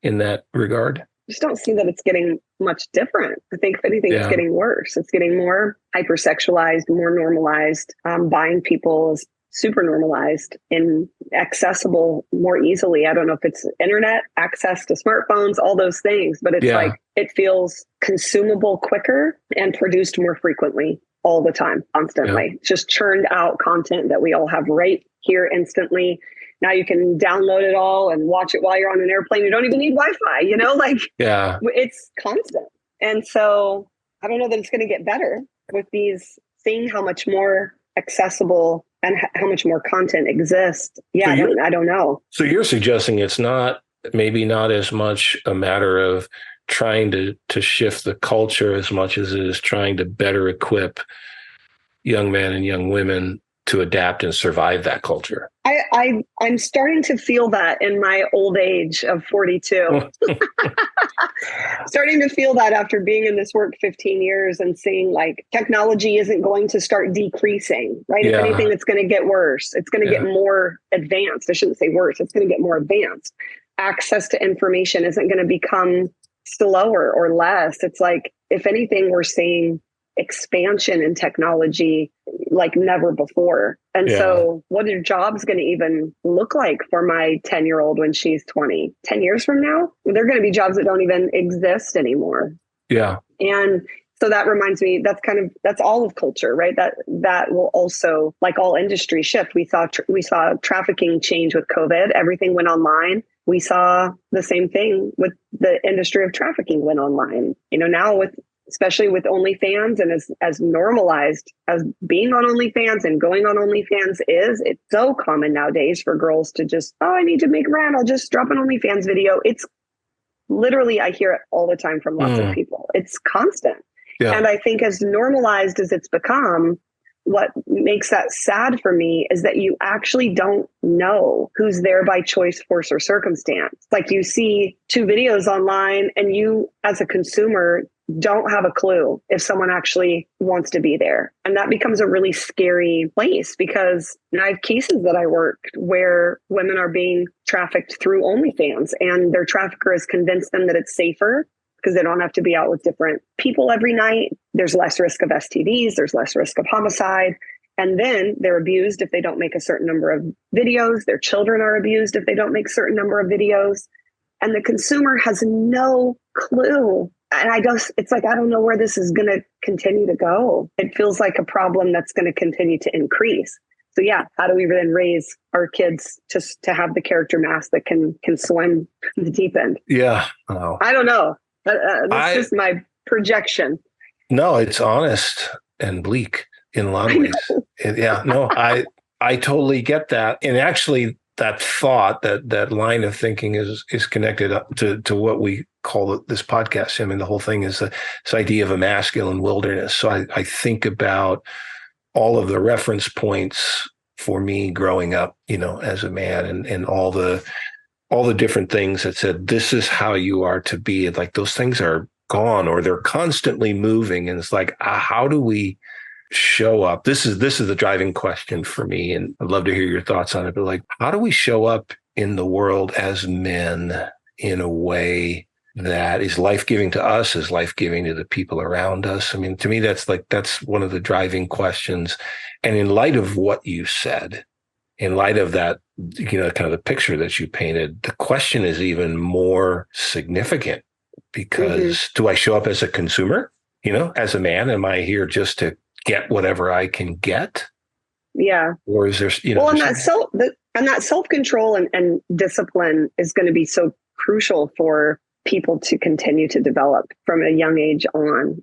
[SPEAKER 1] in that regard?
[SPEAKER 3] I just don't see that it's getting much different. I think if anything, it's getting worse. It's getting more hypersexualized, more normalized. Buying people is super normalized and accessible more easily. I don't know if it's internet access to smartphones, all those things, but it's like, it feels consumable quicker and produced more frequently all the time, constantly. Just churned out content that we all have right here instantly. Now you can download it all and watch it while you're on an airplane. You don't even need Wi-Fi, it's constant. And so I don't know that it's going to get better with these, seeing how much more accessible and how much more content exists. Yeah, so I don't know.
[SPEAKER 1] So you're suggesting it's maybe not as much a matter of trying to shift the culture as much as it is trying to better equip young men and young women to adapt and survive that culture.
[SPEAKER 3] I'm starting to feel that in my old age of 42. Starting to feel that after being in this work 15 years and seeing like technology isn't going to start decreasing, right? If anything, it's going to get worse. It's going to get more advanced. I shouldn't say worse. It's going to get more advanced. Access to information isn't going to become slower or less. It's like, if anything, we're seeing expansion in technology like never before. And so what are jobs going to even look like for my 10-year-old when she's 20? 10 years from now, there are going to be jobs that don't even exist anymore.
[SPEAKER 1] Yeah.
[SPEAKER 3] And so that reminds me, that's all of culture, right? That will also, like all industry, shift. We saw trafficking change with COVID. Everything went online. We saw the same thing with the industry of trafficking went online. Now especially with OnlyFans, and as normalized as being on OnlyFans and going on OnlyFans is, it's so common nowadays for girls to just, I need to make rent, I'll just drop an OnlyFans video. It's literally, I hear it all the time from lots of people. It's constant. Yeah. And I think as normalized as it's become, what makes that sad for me is that you actually don't know who's there by choice, force, or circumstance. Like, you see 2 videos online and you, as a consumer, don't have a clue if someone actually wants to be there. And that becomes a really scary place, because I have cases that I worked where women are being trafficked through OnlyFans, and their trafficker has convinced them that it's safer because they don't have to be out with different people every night. There's less risk of STDs. There's less risk of homicide. And then they're abused if they don't make a certain number of videos. Their children are abused if they don't make a certain number of videos. And the consumer has no clue. And it's like, I don't know where this is going to continue to go. It feels like a problem that's going to continue to increase. So how do we then raise our kids to have the character mass that can swim in the deep end?
[SPEAKER 1] Yeah. Oh.
[SPEAKER 3] I don't know. This is my projection.
[SPEAKER 1] No, it's honest and bleak in a lot of ways. I totally get that. And actually, that thought, that line of thinking is connected up to what we call this podcast. I mean, the whole thing is this idea of a masculine wilderness. So I think about all of the reference points for me growing up, as a man, and all the different things that said, this is how you are to be. And like those things are gone, or they're constantly moving. And it's like, how do we show up? This is the driving question for me. And I'd love to hear your thoughts on it. But like, how do we show up in the world as men in a way that is life-giving to us, is life-giving to the people around us? I mean, to me, that's one of the driving questions. And in light of what you said, in light of that, kind of the picture that you painted, the question is even more significant, because do I show up as a consumer? As a man, am I here just to get whatever I can get?
[SPEAKER 3] Yeah.
[SPEAKER 1] Or is there,
[SPEAKER 3] well, and that self-control and discipline is going to be so crucial for people to continue to develop from a young age on,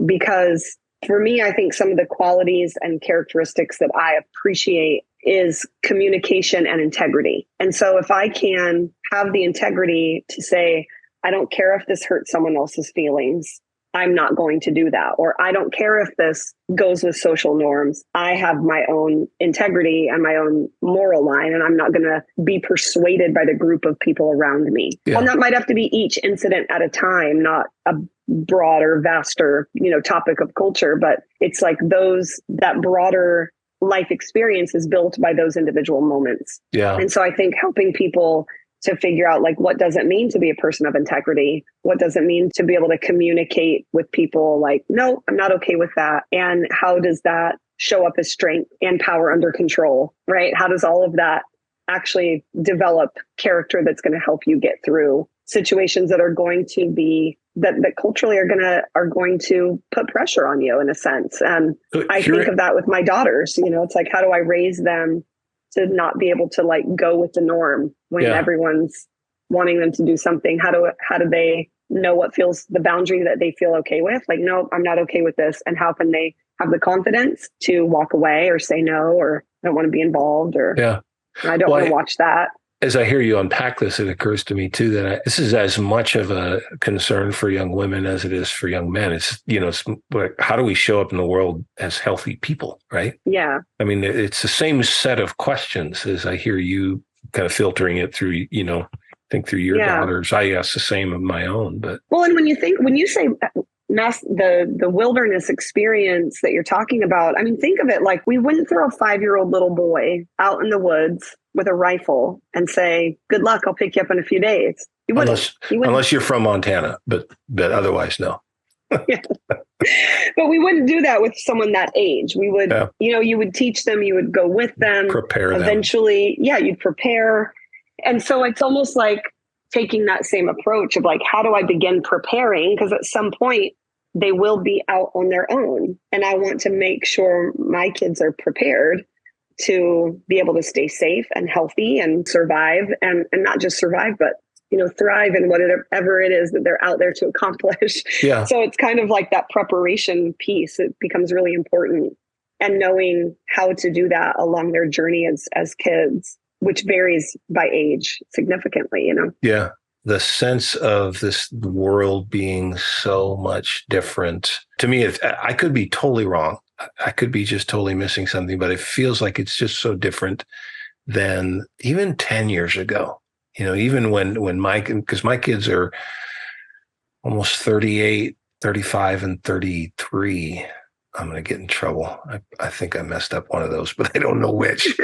[SPEAKER 3] because for me, I think some of the qualities and characteristics that I appreciate is communication and integrity. And so if I can have the integrity to say, I don't care if this hurts someone else's feelings, I'm not going to do that. Or I don't care if this goes with social norms. I have my own integrity and my own moral line, and I'm not going to be persuaded by the group of people around me. Yeah. And that might have to be each incident at a time, not a broader, vaster, topic of culture. But it's like that broader life experience is built by those individual moments.
[SPEAKER 1] Yeah.
[SPEAKER 3] And so I think helping people to figure out, like, what does it mean to be a person of integrity? What does it mean to be able to communicate with people like, no, I'm not okay with that? And how does that show up as strength and power under control, right? How does all of that actually develop character that's going to help you get through situations that are going to be, that culturally are going to put pressure on you in a sense? And I think of that with my daughters. It's like, how do I raise them to not be able to like go with the norm when everyone's wanting them to do something? How do they know what feels the boundary that they feel okay with? Like, no, I'm not okay with this. And how can they have the confidence to walk away or say no, or I don't want to be involved, or I don't want to watch that.
[SPEAKER 1] As I hear you unpack this, it occurs to me too that this is as much of a concern for young women as it is for young men. It's, it's like, how do we show up in the world as healthy people, right?
[SPEAKER 3] Yeah.
[SPEAKER 1] I mean, it's the same set of questions as I hear you kind of filtering it through, think through your daughters. I ask the same of my own, but.
[SPEAKER 3] Well, and when you say the wilderness experience that you're talking about, I mean, think of it like we wouldn't throw a 5-year-old little boy out in the woods with a rifle and say, good luck, I'll pick you up in a few days. You wouldn't.
[SPEAKER 1] Unless you're from Montana, but otherwise, no.
[SPEAKER 3] Yeah. But we wouldn't do that with someone that age. We would, you would teach them, you would go with them.
[SPEAKER 1] Prepare them.
[SPEAKER 3] Eventually, you'd prepare. And so it's almost like taking that same approach of like, how do I begin preparing? Because at some point, they will be out on their own. And I want to make sure my kids are prepared to be able to stay safe and healthy and survive, and not just survive, but, thrive in whatever it is that they're out there to accomplish.
[SPEAKER 1] Yeah.
[SPEAKER 3] So it's kind of like that preparation piece. It becomes really important, and knowing how to do that along their journey as kids, which varies by age significantly,
[SPEAKER 1] Yeah. The sense of this world being so much different. To me, I could be totally wrong. I could be just totally missing something, but it feels like it's just so different than even 10 years ago. Even when because my kids are almost 38, 35, and 33. I'm going to get in trouble. I think I messed up one of those, but I don't know which.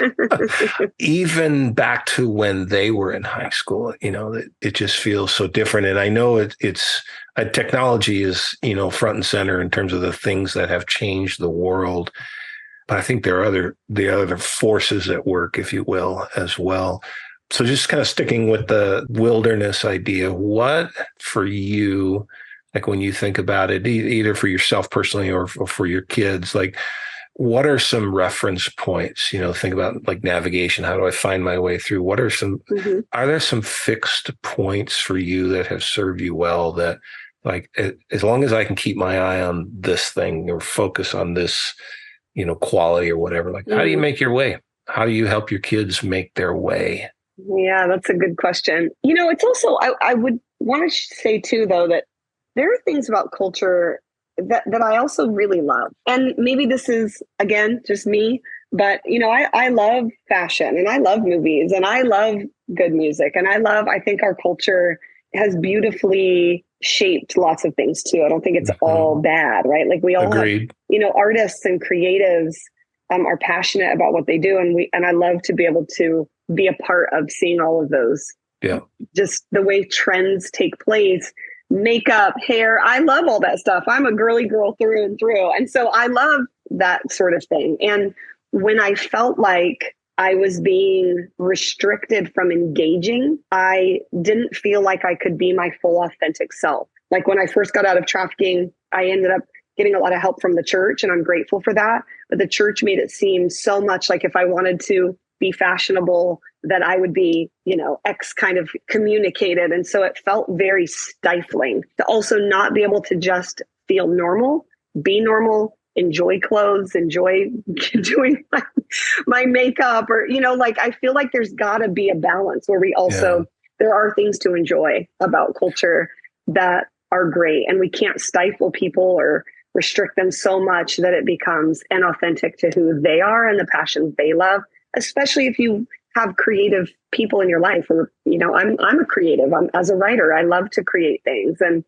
[SPEAKER 1] Even back to when they were in high school, it just feels so different. And I know it's technology is, front and center in terms of the things that have changed the world. But I think there are the other forces at work, if you will, as well. So just kind of sticking with the wilderness idea, what for you, like when you think about it, either for yourself personally or for your kids, like what are some reference points? Think about like navigation. How do I find my way through? What are are there some fixed points for you that have served you well that like, as long as I can keep my eye on this thing or focus on this, quality or whatever, like how do you make your way? How do you help your kids make their way?
[SPEAKER 3] Yeah, that's a good question. It's also, I would want to say too, though, that there are things about culture that I also really love. And maybe this is, again, just me, but, I love fashion and I love movies and I love good music. And I think our culture has beautifully shaped lots of things too. I don't think it's all bad, right? Like we all
[SPEAKER 1] Agreed.
[SPEAKER 3] have, artists and creatives are passionate about what they do. And I love to be able to be a part of seeing all of those.
[SPEAKER 1] Yeah.
[SPEAKER 3] Just the way trends take place, makeup, hair. I love all that stuff. I'm a girly girl through and through. And so I love that sort of thing. And when I felt like I was being restricted from engaging, I didn't feel like I could be my full authentic self. Like when I first got out of trafficking, I ended up getting a lot of help from the church, and I'm grateful for that. But the church made it seem so much like if I wanted to be fashionable, that I would be, X kind of communicated. And so it felt very stifling to also not be able to just feel normal, be normal, enjoy clothes, enjoy doing my makeup, or, I feel like there's got to be a balance where we also, there are things to enjoy about culture that are great. And we can't stifle people or restrict them so much that it becomes inauthentic to who they are and the passions they love, especially if you have creative people in your life. Or, I'm a creative. As a writer, I love to create things. And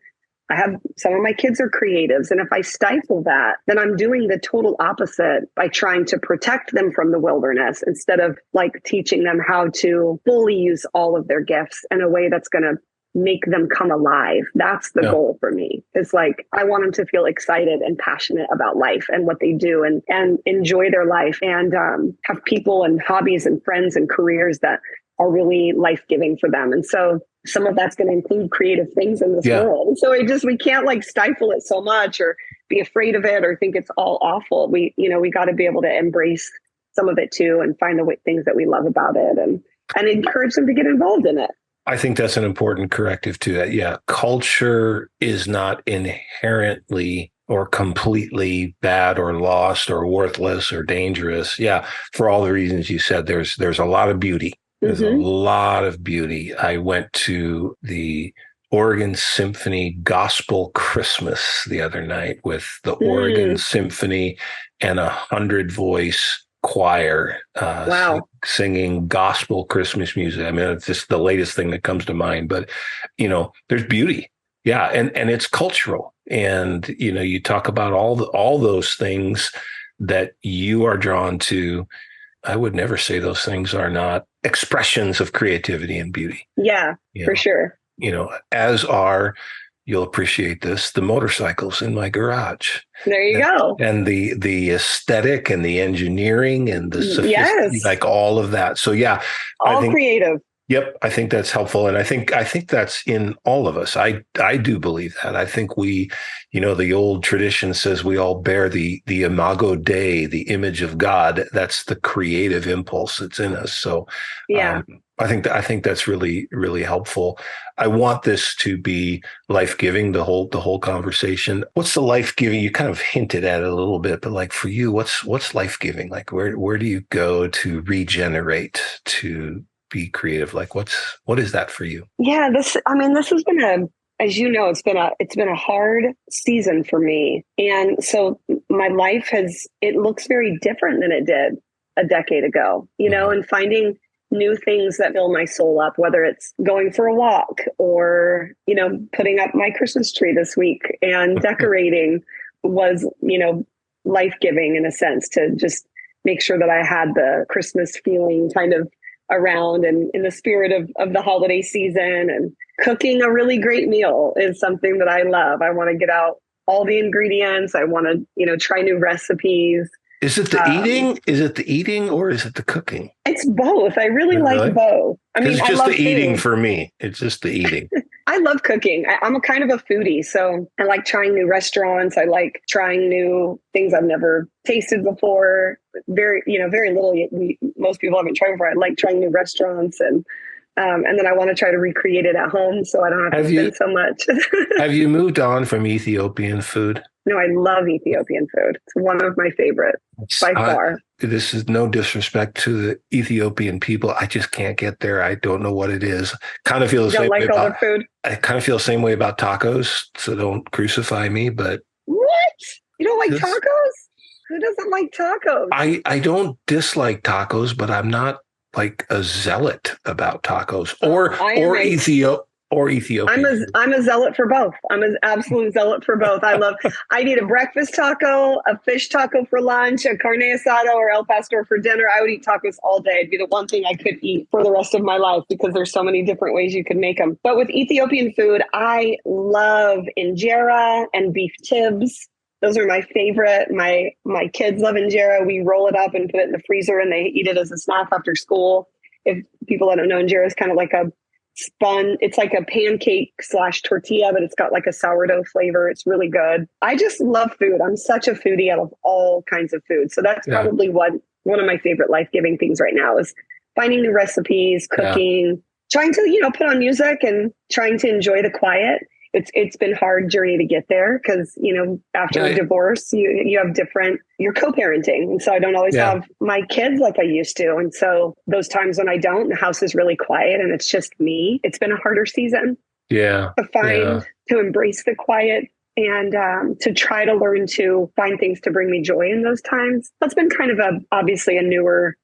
[SPEAKER 3] I have some of my kids are creatives. And if I stifle that, then I'm doing the total opposite by trying to protect them from the wilderness instead of like teaching them how to fully use all of their gifts in a way that's going to make them come alive. That's the goal for me. It's like, I want them to feel excited and passionate about life and what they do and enjoy their life and have people and hobbies and friends and careers that are really life-giving for them. And so some of that's going to include creative things in this world. And so we can't like stifle it so much or be afraid of it or think it's all awful. We got to be able to embrace some of it too and find the things that we love about it and encourage them to get involved in it.
[SPEAKER 1] I think that's an important corrective to that. Yeah. Culture is not inherently or completely bad or lost or worthless or dangerous. Yeah. For all the reasons you said, there's a lot of beauty. There's a lot of beauty. I went to the Oregon Symphony Gospel Christmas the other night with the Oregon Symphony and 100-voice choir singing gospel Christmas music. I mean, it's just the latest thing that comes to mind, but there's beauty. Yeah. And it's cultural. And, you talk about all those things that you are drawn to. I would never say those things are not expressions of creativity and beauty.
[SPEAKER 3] Yeah, for sure.
[SPEAKER 1] As are, you'll appreciate this, the motorcycles in my garage.
[SPEAKER 3] There you go.
[SPEAKER 1] And the aesthetic and the engineering and the sophistication, like all of that. So yeah,
[SPEAKER 3] all creative.
[SPEAKER 1] Yep, I think that's helpful, and I think that's in all of us. I do believe that. I think we, the old tradition says we all bear the imago Dei, the image of God. That's the creative impulse that's in us. So I think that's really, really helpful. I want this to be life-giving, the whole conversation. What's the life-giving? You kind of hinted at it a little bit, but like for you, what's life-giving? Like where do you go to regenerate, to be creative? Like what is that for you?
[SPEAKER 3] Yeah, this has been as you know, it's been a hard season for me. And so my life it looks very different than it did a decade ago, and finding new things that fill my soul up, whether it's going for a walk or, putting up my Christmas tree this week and decorating was, life-giving in a sense, to just make sure that I had the Christmas feeling kind of around and in the spirit of the holiday season. And cooking a really great meal is something that I love. I want to get out all the ingredients. I want to, try new recipes.
[SPEAKER 1] Is it the eating? Is it the eating or is it the cooking?
[SPEAKER 3] It's both. I really like both. I mean,
[SPEAKER 1] it's just the eating for me. It's just the eating.
[SPEAKER 3] I love cooking. I'm a kind of a foodie, so I like trying new restaurants. I like trying new things I've never tasted before. Very little most people haven't tried before. I like trying new restaurants and And then I want to try to recreate it at home so I don't have to spend so much.
[SPEAKER 1] Have you moved on from Ethiopian food?
[SPEAKER 3] No, I love Ethiopian food. It's one of my favorites by far.
[SPEAKER 1] This is no disrespect to the Ethiopian people. I just can't get there. I don't know what it is. Kind of feel the same way about food. I kind of feel the same way about tacos. So don't crucify me. But
[SPEAKER 3] what? You don't like tacos? Who doesn't like tacos?
[SPEAKER 1] I don't dislike tacos, but I'm not like a zealot about tacos or Ethiopian.
[SPEAKER 3] I'm a zealot for both. I'm an absolute zealot for both. I'd eat a breakfast taco, a fish taco for lunch, a carne asada or el pastor for dinner. I would eat tacos all day. It'd be the one thing I could eat for the rest of my life because there's so many different ways you could make them. But with Ethiopian food, I love injera and beef tibs. Those are my favorite. My kids love injera. We roll it up and put it in the freezer and they eat it as a snack after school. If people that don't know, injera is kind of like a it's like a pancake / tortilla, but it's got like a sourdough flavor. It's really good. I just love food. I'm such a foodie out of all kinds of food. So that's probably one of my favorite life-giving things right now is finding new recipes, cooking, trying to, put on music and trying to enjoy the quiet. It's been a hard journey to get there because, after a divorce, you're co-parenting. And so I don't always have my kids like I used to. And so those times when I don't, the house is really quiet and it's just me. It's been a harder season.
[SPEAKER 1] Yeah.
[SPEAKER 3] To embrace the quiet and to try to learn to find things to bring me joy in those times. That's been kind of obviously a newer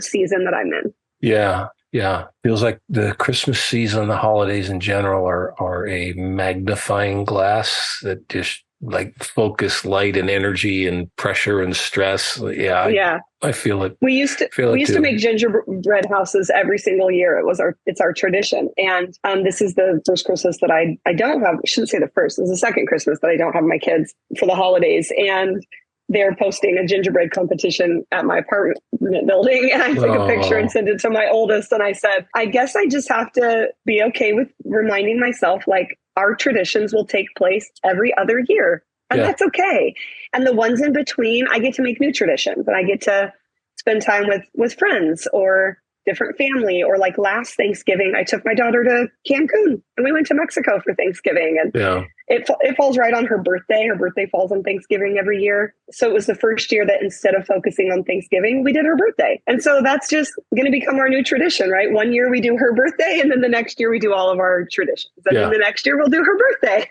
[SPEAKER 3] season that I'm in.
[SPEAKER 1] Yeah. Yeah. Feels like the Christmas season, the holidays in general are a magnifying glass that just like focus light and energy and pressure and stress. Yeah. I feel it.
[SPEAKER 3] We used to make gingerbread houses every single year. It's our tradition. And this is the first Christmas that I don't have. I shouldn't say the first. It's the second Christmas that I don't have my kids for the holidays. And they're posting a gingerbread competition at my apartment building. And I took a picture and sent it to my oldest. And I said, I guess I just have to be okay with reminding myself, like, our traditions will take place every other year. And that's okay. And the ones in between, I get to make new traditions and I get to spend time with friends or different family. Or like last Thanksgiving, I took my daughter to Cancun and we went to Mexico for Thanksgiving. And it falls right on her birthday. Her birthday falls on Thanksgiving every year. So it was the first year that instead of focusing on Thanksgiving, we did her birthday. And so that's just going to become our new tradition, right? One year we do her birthday and then the next year we do all of our traditions. And then the next year we'll do her birthday.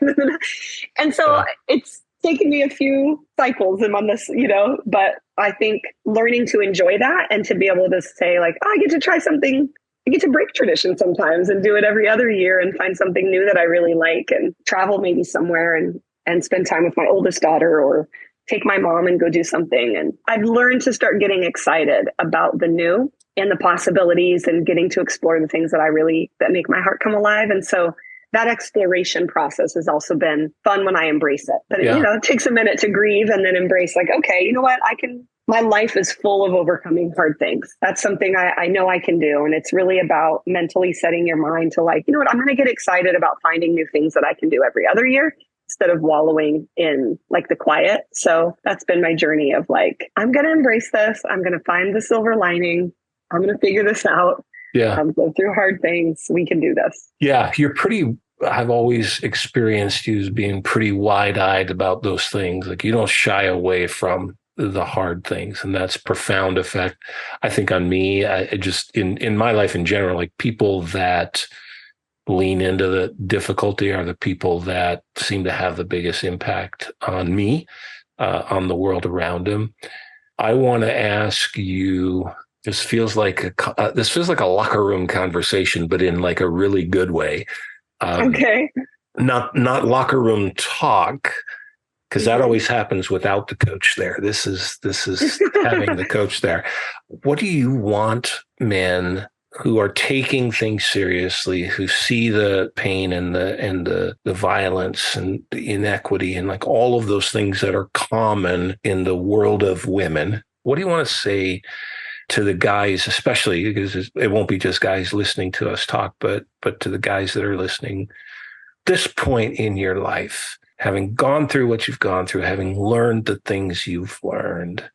[SPEAKER 3] And so it's taken me a few cycles and on this, but I think learning to enjoy that and to be able to say like, I get to try something. I get to break tradition sometimes and do it every other year and find something new that I really like and travel maybe somewhere and spend time with my oldest daughter or take my mom and go do something. And I've learned to start getting excited about the new and the possibilities and getting to explore the things that make my heart come alive. And so that exploration process has also been fun when I embrace it. But it takes a minute to grieve and then embrace like, okay, you know what? My life is full of overcoming hard things. That's something I know I can do. And it's really about mentally setting your mind to like, you know what? I'm going to get excited about finding new things that I can do every other year instead of wallowing in like the quiet. So that's been my journey of like, I'm going to embrace this. I'm going to find the silver lining. I'm going to figure this out. Go through hard things. We can do this.
[SPEAKER 1] Yeah. I've always experienced you as being pretty wide-eyed about those things. Like you don't shy away from the hard things. And that's profound effect, I think, on me. I just in my life in general, like people that lean into the difficulty are the people that seem to have the biggest impact on me, on the world around them. I want to ask you, this feels like a locker room conversation, but in like a really good way.
[SPEAKER 3] Okay.
[SPEAKER 1] Not locker room talk, because that always happens without the coach there. This is having the coach there. What do you want men who are taking things seriously, who see the pain and the violence and the inequity and like all of those things that are common in the world of women? What do you want to say to the guys, especially because it won't be just guys listening to us talk, but to the guys that are listening, this point in your life, having gone through what you've gone through, having learned the things you've learned,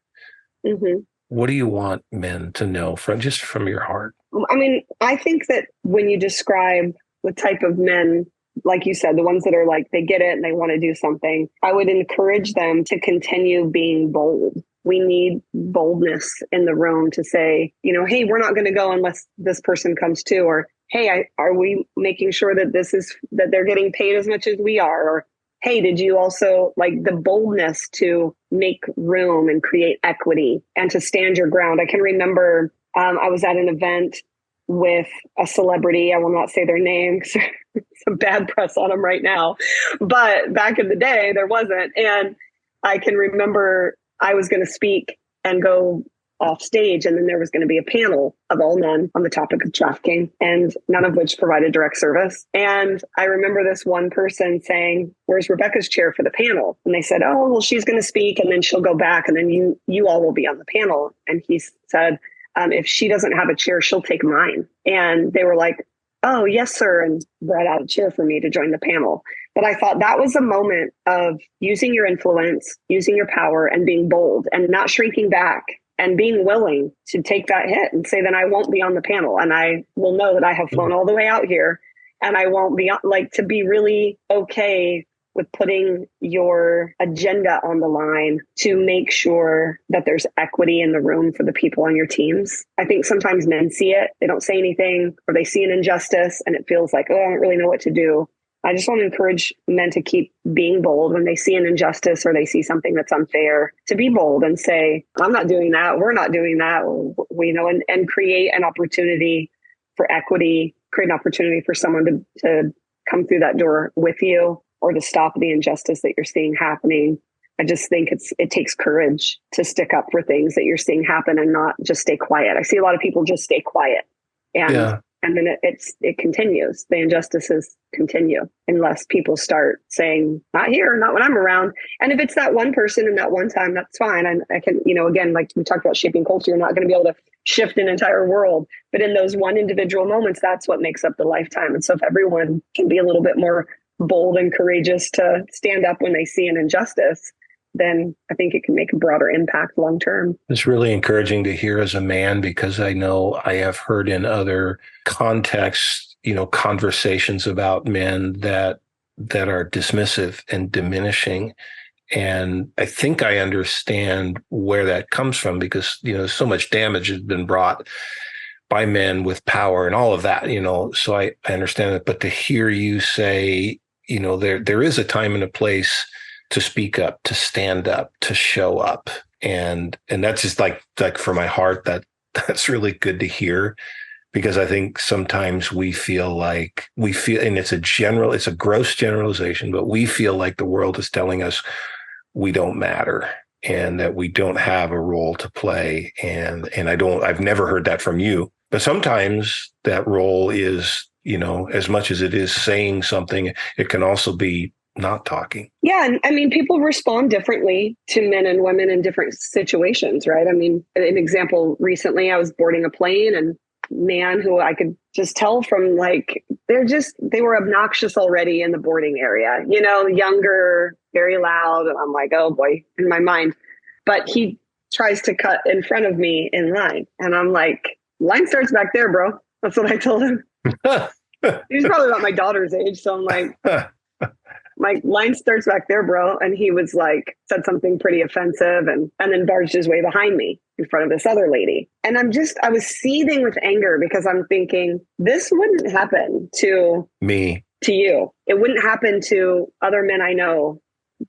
[SPEAKER 1] what do you want men to know from your heart?
[SPEAKER 3] I mean, I think that when you describe the type of men, like you said, the ones that are like, they get it and they want to do something, I would encourage them to continue being bold. We need boldness in the room to say, hey, we're not going to go unless this person comes too. Or, hey, are we making sure that that they're getting paid as much as we are? Or, hey, did you also, like, the boldness to make room and create equity and to stand your ground? I can remember I was at an event with a celebrity. I will not say their name because there's some bad press on them right now. But back in the day, there wasn't. And I can remember I was going to speak and go off stage, and then there was going to be a panel of all men on the topic of trafficking, and none of which provided direct service. And I remember this one person saying, "Where's Rebecca's chair for the panel?" And they said, "Oh, well, she's going to speak and then she'll go back and then you all will be on the panel." And he said, "If she doesn't have a chair, she'll take mine." And they were like, "Oh, yes, sir," and brought out a chair for me to join the panel. But I thought that was a moment of using your influence, using your power, and being bold and not shrinking back and being willing to take that hit and say, then I won't be on the panel. And I will know that I have flown all the way out here, and I won't be to be really okay with putting your agenda on the line to make sure that there's equity in the room for the people on your teams. I think sometimes men see it, they don't say anything, or they see an injustice and it feels like, oh, I don't really know what to do. I just want to encourage men to keep being bold when they see an injustice or they see something that's unfair, to be bold and say, I'm not doing that. We're not doing that. And create an opportunity for equity, create an opportunity for someone to come through that door with you, or to stop the injustice that you're seeing happening. I just think it takes courage to stick up for things that you're seeing happen and not just stay quiet. I see a lot of people just stay quiet, and then it continues. The injustices continue unless people start saying, not here, not when I'm around. And if it's that one person and that one time, that's fine. I can, again, like we talked about shaping culture, you're not going to be able to shift an entire world. But in those one individual moments, that's what makes up the lifetime. And so if everyone can be a little bit more bold and courageous to stand up when they see an injustice, then I think it can make a broader impact long term.
[SPEAKER 1] It's really encouraging to hear as a man, because I know I have heard in other contexts, conversations about men that are dismissive and diminishing. And I think I understand where that comes from, because, so much damage has been brought by men with power and all of that, so I understand it. But to hear you say, there is a time and a place to speak up, to stand up, to show up. And that's just like for my heart, that's really good to hear, because I think sometimes we feel, and it's a gross generalization, but we feel like the world is telling us we don't matter and that we don't have a role to play. And I've never heard that from you, but sometimes that role is, as much as it is saying something, it can also be not talking.
[SPEAKER 3] Yeah. And I mean, people respond differently to men and women in different situations, right? I mean, an example, recently I was boarding a plane, and man who I could just tell from they were obnoxious already in the boarding area, younger, very loud. And I'm like, oh boy, in my mind. But he tries to cut in front of me in line. And I'm like, line starts back there, bro. That's what I told him. He's probably about my daughter's age. So I'm like, my line starts back there, bro. And he was like, said something pretty offensive and then barged his way behind me in front of this other lady. And I was seething with anger, because I'm thinking, this wouldn't happen to
[SPEAKER 1] me,
[SPEAKER 3] to you. It wouldn't happen to other men I know.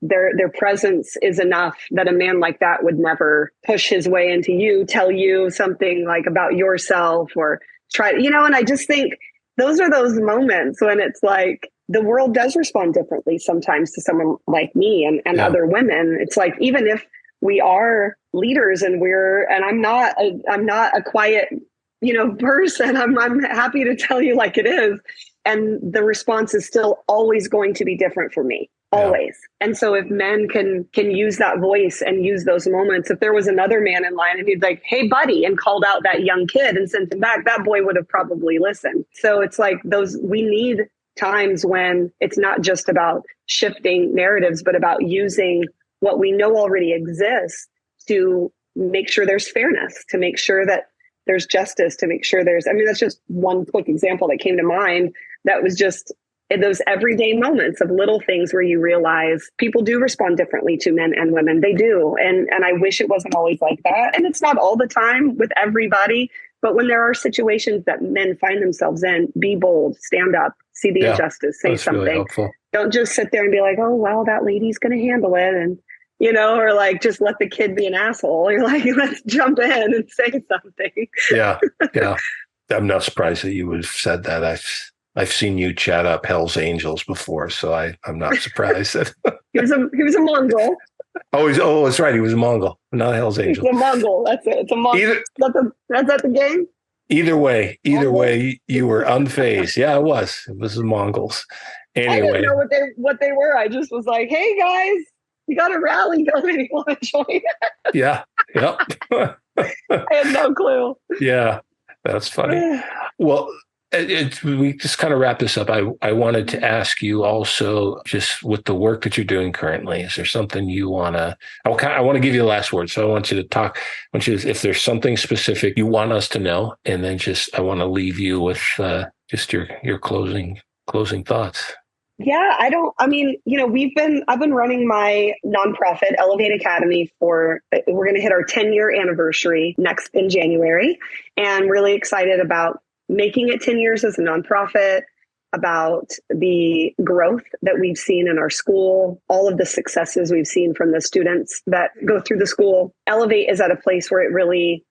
[SPEAKER 3] Their presence is enough that a man like that would never push his way into you, tell you something like about yourself, or try, and I just think those are those moments when it's like, the world does respond differently sometimes to someone like me and other women. It's like, even if we are leaders and I'm not a quiet, person, I'm happy to tell you like it is. And the response is still always going to be different for me. Always. Yeah. And so if men can use that voice and use those moments, if there was another man in line and he'd like, hey, buddy, and called out that young kid and sent him back, that boy would have probably listened. So it's like we need times when it's not just about shifting narratives, but about using what we know already exists to make sure there's fairness, to make sure that there's justice, to make sure there's, I mean, that's just one quick example that came to mind. That was just in those everyday moments of little things where you realize people do respond differently to men and women. They do. And I wish it wasn't always like that. And it's not all the time with everybody. But when there are situations that men find themselves in, be bold, stand up, see the injustice, say something.
[SPEAKER 1] Really helpful.
[SPEAKER 3] Don't just sit there and be like, oh, well, that lady's going to handle it. And, you know, or like, just let the kid be an asshole. You're like, let's jump in and say something.
[SPEAKER 1] Yeah. Yeah. I'm not surprised that you would have said that. I've seen you chat up Hell's Angels before, so I'm not surprised.
[SPEAKER 3] He was a Mongol.
[SPEAKER 1] That's right. He was a Mongol, not a Hell's Angel.
[SPEAKER 3] He's a Mongol. That's it. It's a Mongol. That's at the game.
[SPEAKER 1] Either way, you were unfazed. Yeah, it was the Mongols. Anyway,
[SPEAKER 3] I didn't know what they were. I just was like, hey guys, you got a rally going. You want to join?
[SPEAKER 1] Yeah. Yep.
[SPEAKER 3] I had no clue.
[SPEAKER 1] Yeah, that's funny. Well, we just kind of wrap this up. I wanted to ask you also, just with the work that you're doing currently, is there something you want to, I want to give you the last word. So I want you to talk, if there's something specific you want us to know, and then I want to leave you with just your closing thoughts.
[SPEAKER 3] Yeah, I've been running my nonprofit Elevate Academy we're going to hit our 10-year anniversary next in January, and really excited about making it 10 years as a nonprofit, about the growth that we've seen in our school, all of the successes we've seen from the students that go through the school. Elevate is at a place where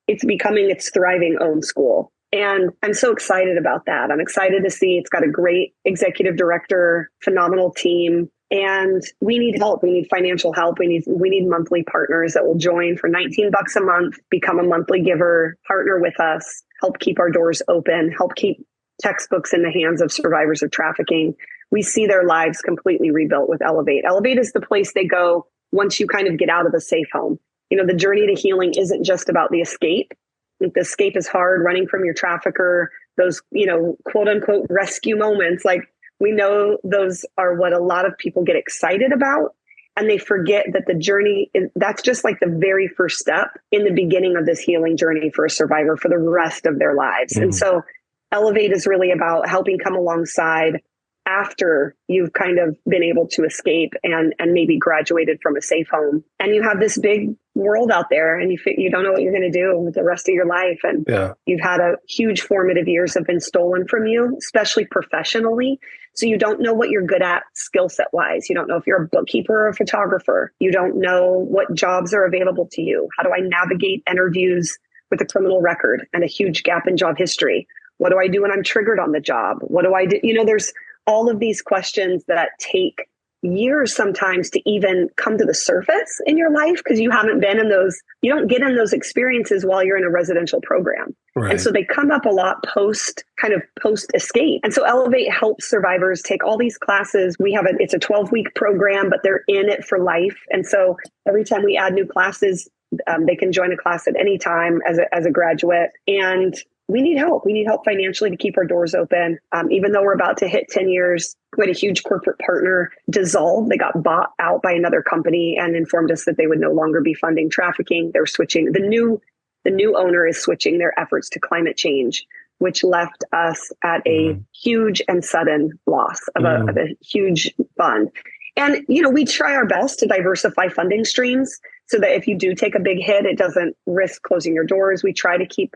[SPEAKER 3] it's becoming its thriving own school. And I'm so excited about that. I'm excited to see it's got a great executive director, phenomenal team. And we need help. We need financial help. We need monthly partners that will join for $19 a month, become a monthly giver, partner with us, help keep our doors open, help keep textbooks in the hands of survivors of trafficking. We see their lives completely rebuilt with Elevate. Elevate is the place they go once you kind of get out of a safe home. You know, the journey to healing isn't just about the escape. The escape is hard, running from your trafficker, those, quote unquote rescue moments. Like, we know those are what a lot of people get excited about, and they forget that the journey that's just like the very first step in the beginning of this healing journey for a survivor for the rest of their lives. Mm-hmm. And so Elevate is really about helping come alongside after you've kind of been able to escape and maybe graduated from a safe home, and you have this big world out there, and you don't know what you're going to do with the rest of your life. And you've had a huge formative years have been stolen from you, especially professionally. So you don't know what you're good at skill set wise. You don't know if you're a bookkeeper or a photographer. You don't know what jobs are available to you. How do I navigate interviews with a criminal record and a huge gap in job history? What do I do when I'm triggered on the job? What do I do? There's all of these questions that take years sometimes to even come to the surface in your life, because you haven't been in those, you don't get in those experiences while you're in a residential program. Right. And so they come up a lot post escape. And so Elevate helps survivors take all these classes. It's a 12-week program, but they're in it for life. And so every time we add new classes, they can join a class at any time as a graduate. And we need help. We need help financially to keep our doors open. Even though we're about to hit 10 years, we had a huge corporate partner dissolve. They got bought out by another company and informed us that they would no longer be funding trafficking. They're switching. The new owner is switching their efforts to climate change, which left us at a huge and sudden loss of a huge fund. And, we try our best to diversify funding streams so that if you do take a big hit, it doesn't risk closing your doors. We try to keep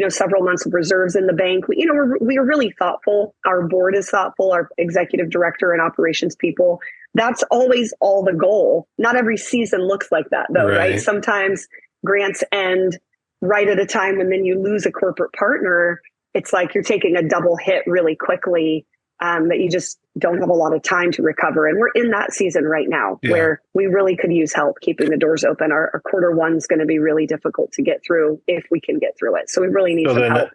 [SPEAKER 3] several months of reserves in the bank. We're really thoughtful. Our board is thoughtful. Our executive director and operations people. That's always all the goal. Not every season looks like that, though, right? Sometimes grants end right at a time when then you lose a corporate partner. It's like you're taking a double hit really quickly that you just don't have a lot of time to recover. And we're in that season right now where we really could use help keeping the doors open. Our quarter one's going to be really difficult to get through if we can get through it. So we really need some help.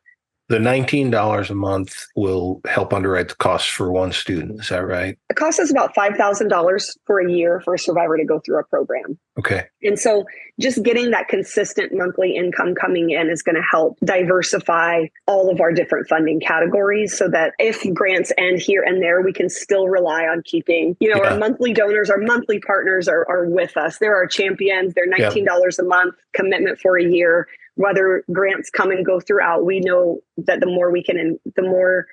[SPEAKER 1] The $19 a month will help underwrite the costs for one student. Is that right?
[SPEAKER 3] It costs us about $5,000 for a year for a survivor to go through our program.
[SPEAKER 1] Okay.
[SPEAKER 3] And so just getting that consistent monthly income coming in is going to help diversify all of our different funding categories so that if grants end here and there, we can still rely on keeping, our monthly donors, our monthly partners are with us. They're our champions. They're $19 a month commitment for a year. whether grants come and go throughout, we know that the more we can, the more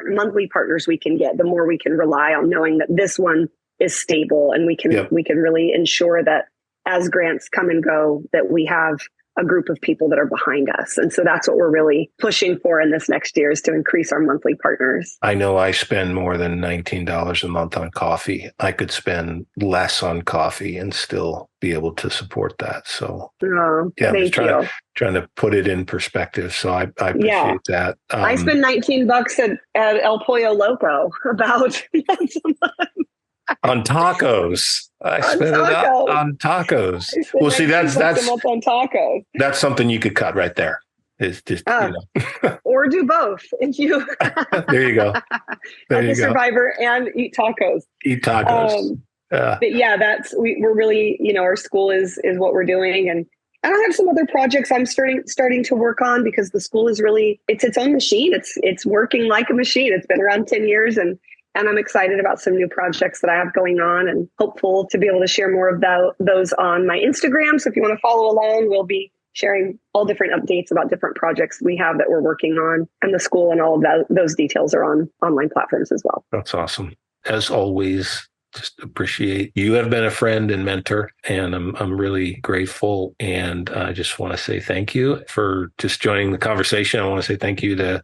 [SPEAKER 3] monthly partners we can get, the more we can rely on knowing that this one is stable, and we can really ensure that as grants come and go, that we have a group of people that are behind us. And so that's what we're really pushing for in this next year, is to increase our monthly partners.
[SPEAKER 1] I know I spend more than $19 a month on coffee. I could spend less on coffee and still be able to support that. So I'm just trying to put it in perspective. So I appreciate that.
[SPEAKER 3] I spend $19 at El Pollo Loco about once a month.
[SPEAKER 1] On tacos. I spend it on tacos. Well, see, that's
[SPEAKER 3] a month on tacos.
[SPEAKER 1] That's something you could cut right there. It's just
[SPEAKER 3] or do both. If you
[SPEAKER 1] there you go. There you go.
[SPEAKER 3] Survivor and eat tacos.
[SPEAKER 1] Eat tacos.
[SPEAKER 3] But we're really, our school is what we're doing, and I have some other projects I'm starting to work on, because the school is really, it's its own machine. It's working like a machine. It's been around 10 years, and I'm excited about some new projects that I have going on, and hopeful to be able to share more of those on my Instagram. So if you want to follow along, we'll be sharing all different updates about different projects we have that we're working on, and the school, and all of those details are on online platforms as well.
[SPEAKER 1] That's awesome. As always, just appreciate you have been a friend and mentor, and I'm really grateful. And I just want to say thank you for just joining the conversation. I want to say thank you to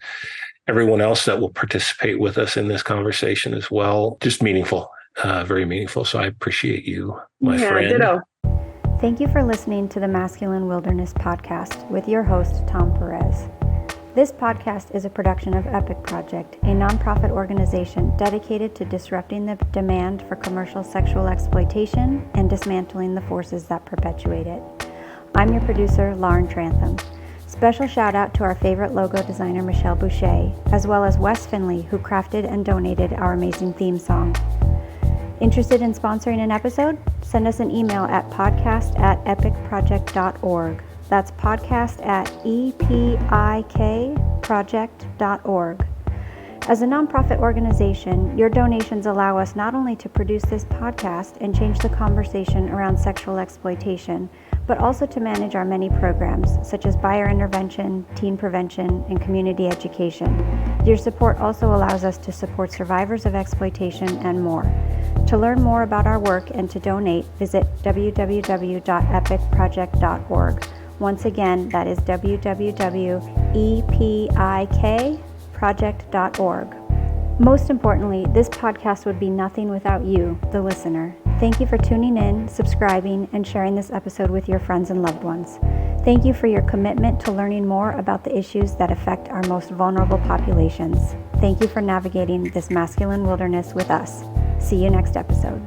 [SPEAKER 1] everyone else that will participate with us in this conversation as well. Just meaningful, very meaningful. So I appreciate you, my friend.
[SPEAKER 3] Ditto.
[SPEAKER 2] Thank you for listening to the Masculine Wilderness Podcast with your host, Tom Perez. This podcast is a production of Epic Project, a nonprofit organization dedicated to disrupting the demand for commercial sexual exploitation and dismantling the forces that perpetuate it. I'm your producer, Lauren Trantham. Special shout out to our favorite logo designer, Michelle Boucher, as well as Wes Finley, who crafted and donated our amazing theme song. Interested in sponsoring an episode? Send us an email at podcast@epicproject.org. That's podcast@epikproject.org. As a nonprofit organization, your donations allow us not only to produce this podcast and change the conversation around sexual exploitation, but also to manage our many programs, such as buyer intervention, teen prevention, and community education. Your support also allows us to support survivors of exploitation and more. To learn more about our work and to donate, visit www.epicproject.org. Once again, that is www.epikproject.org. Most importantly, this podcast would be nothing without you, the listener. Thank you for tuning in, subscribing, and sharing this episode with your friends and loved ones. Thank you for your commitment to learning more about the issues that affect our most vulnerable populations. Thank you for navigating this masculine wilderness with us. See you next episode.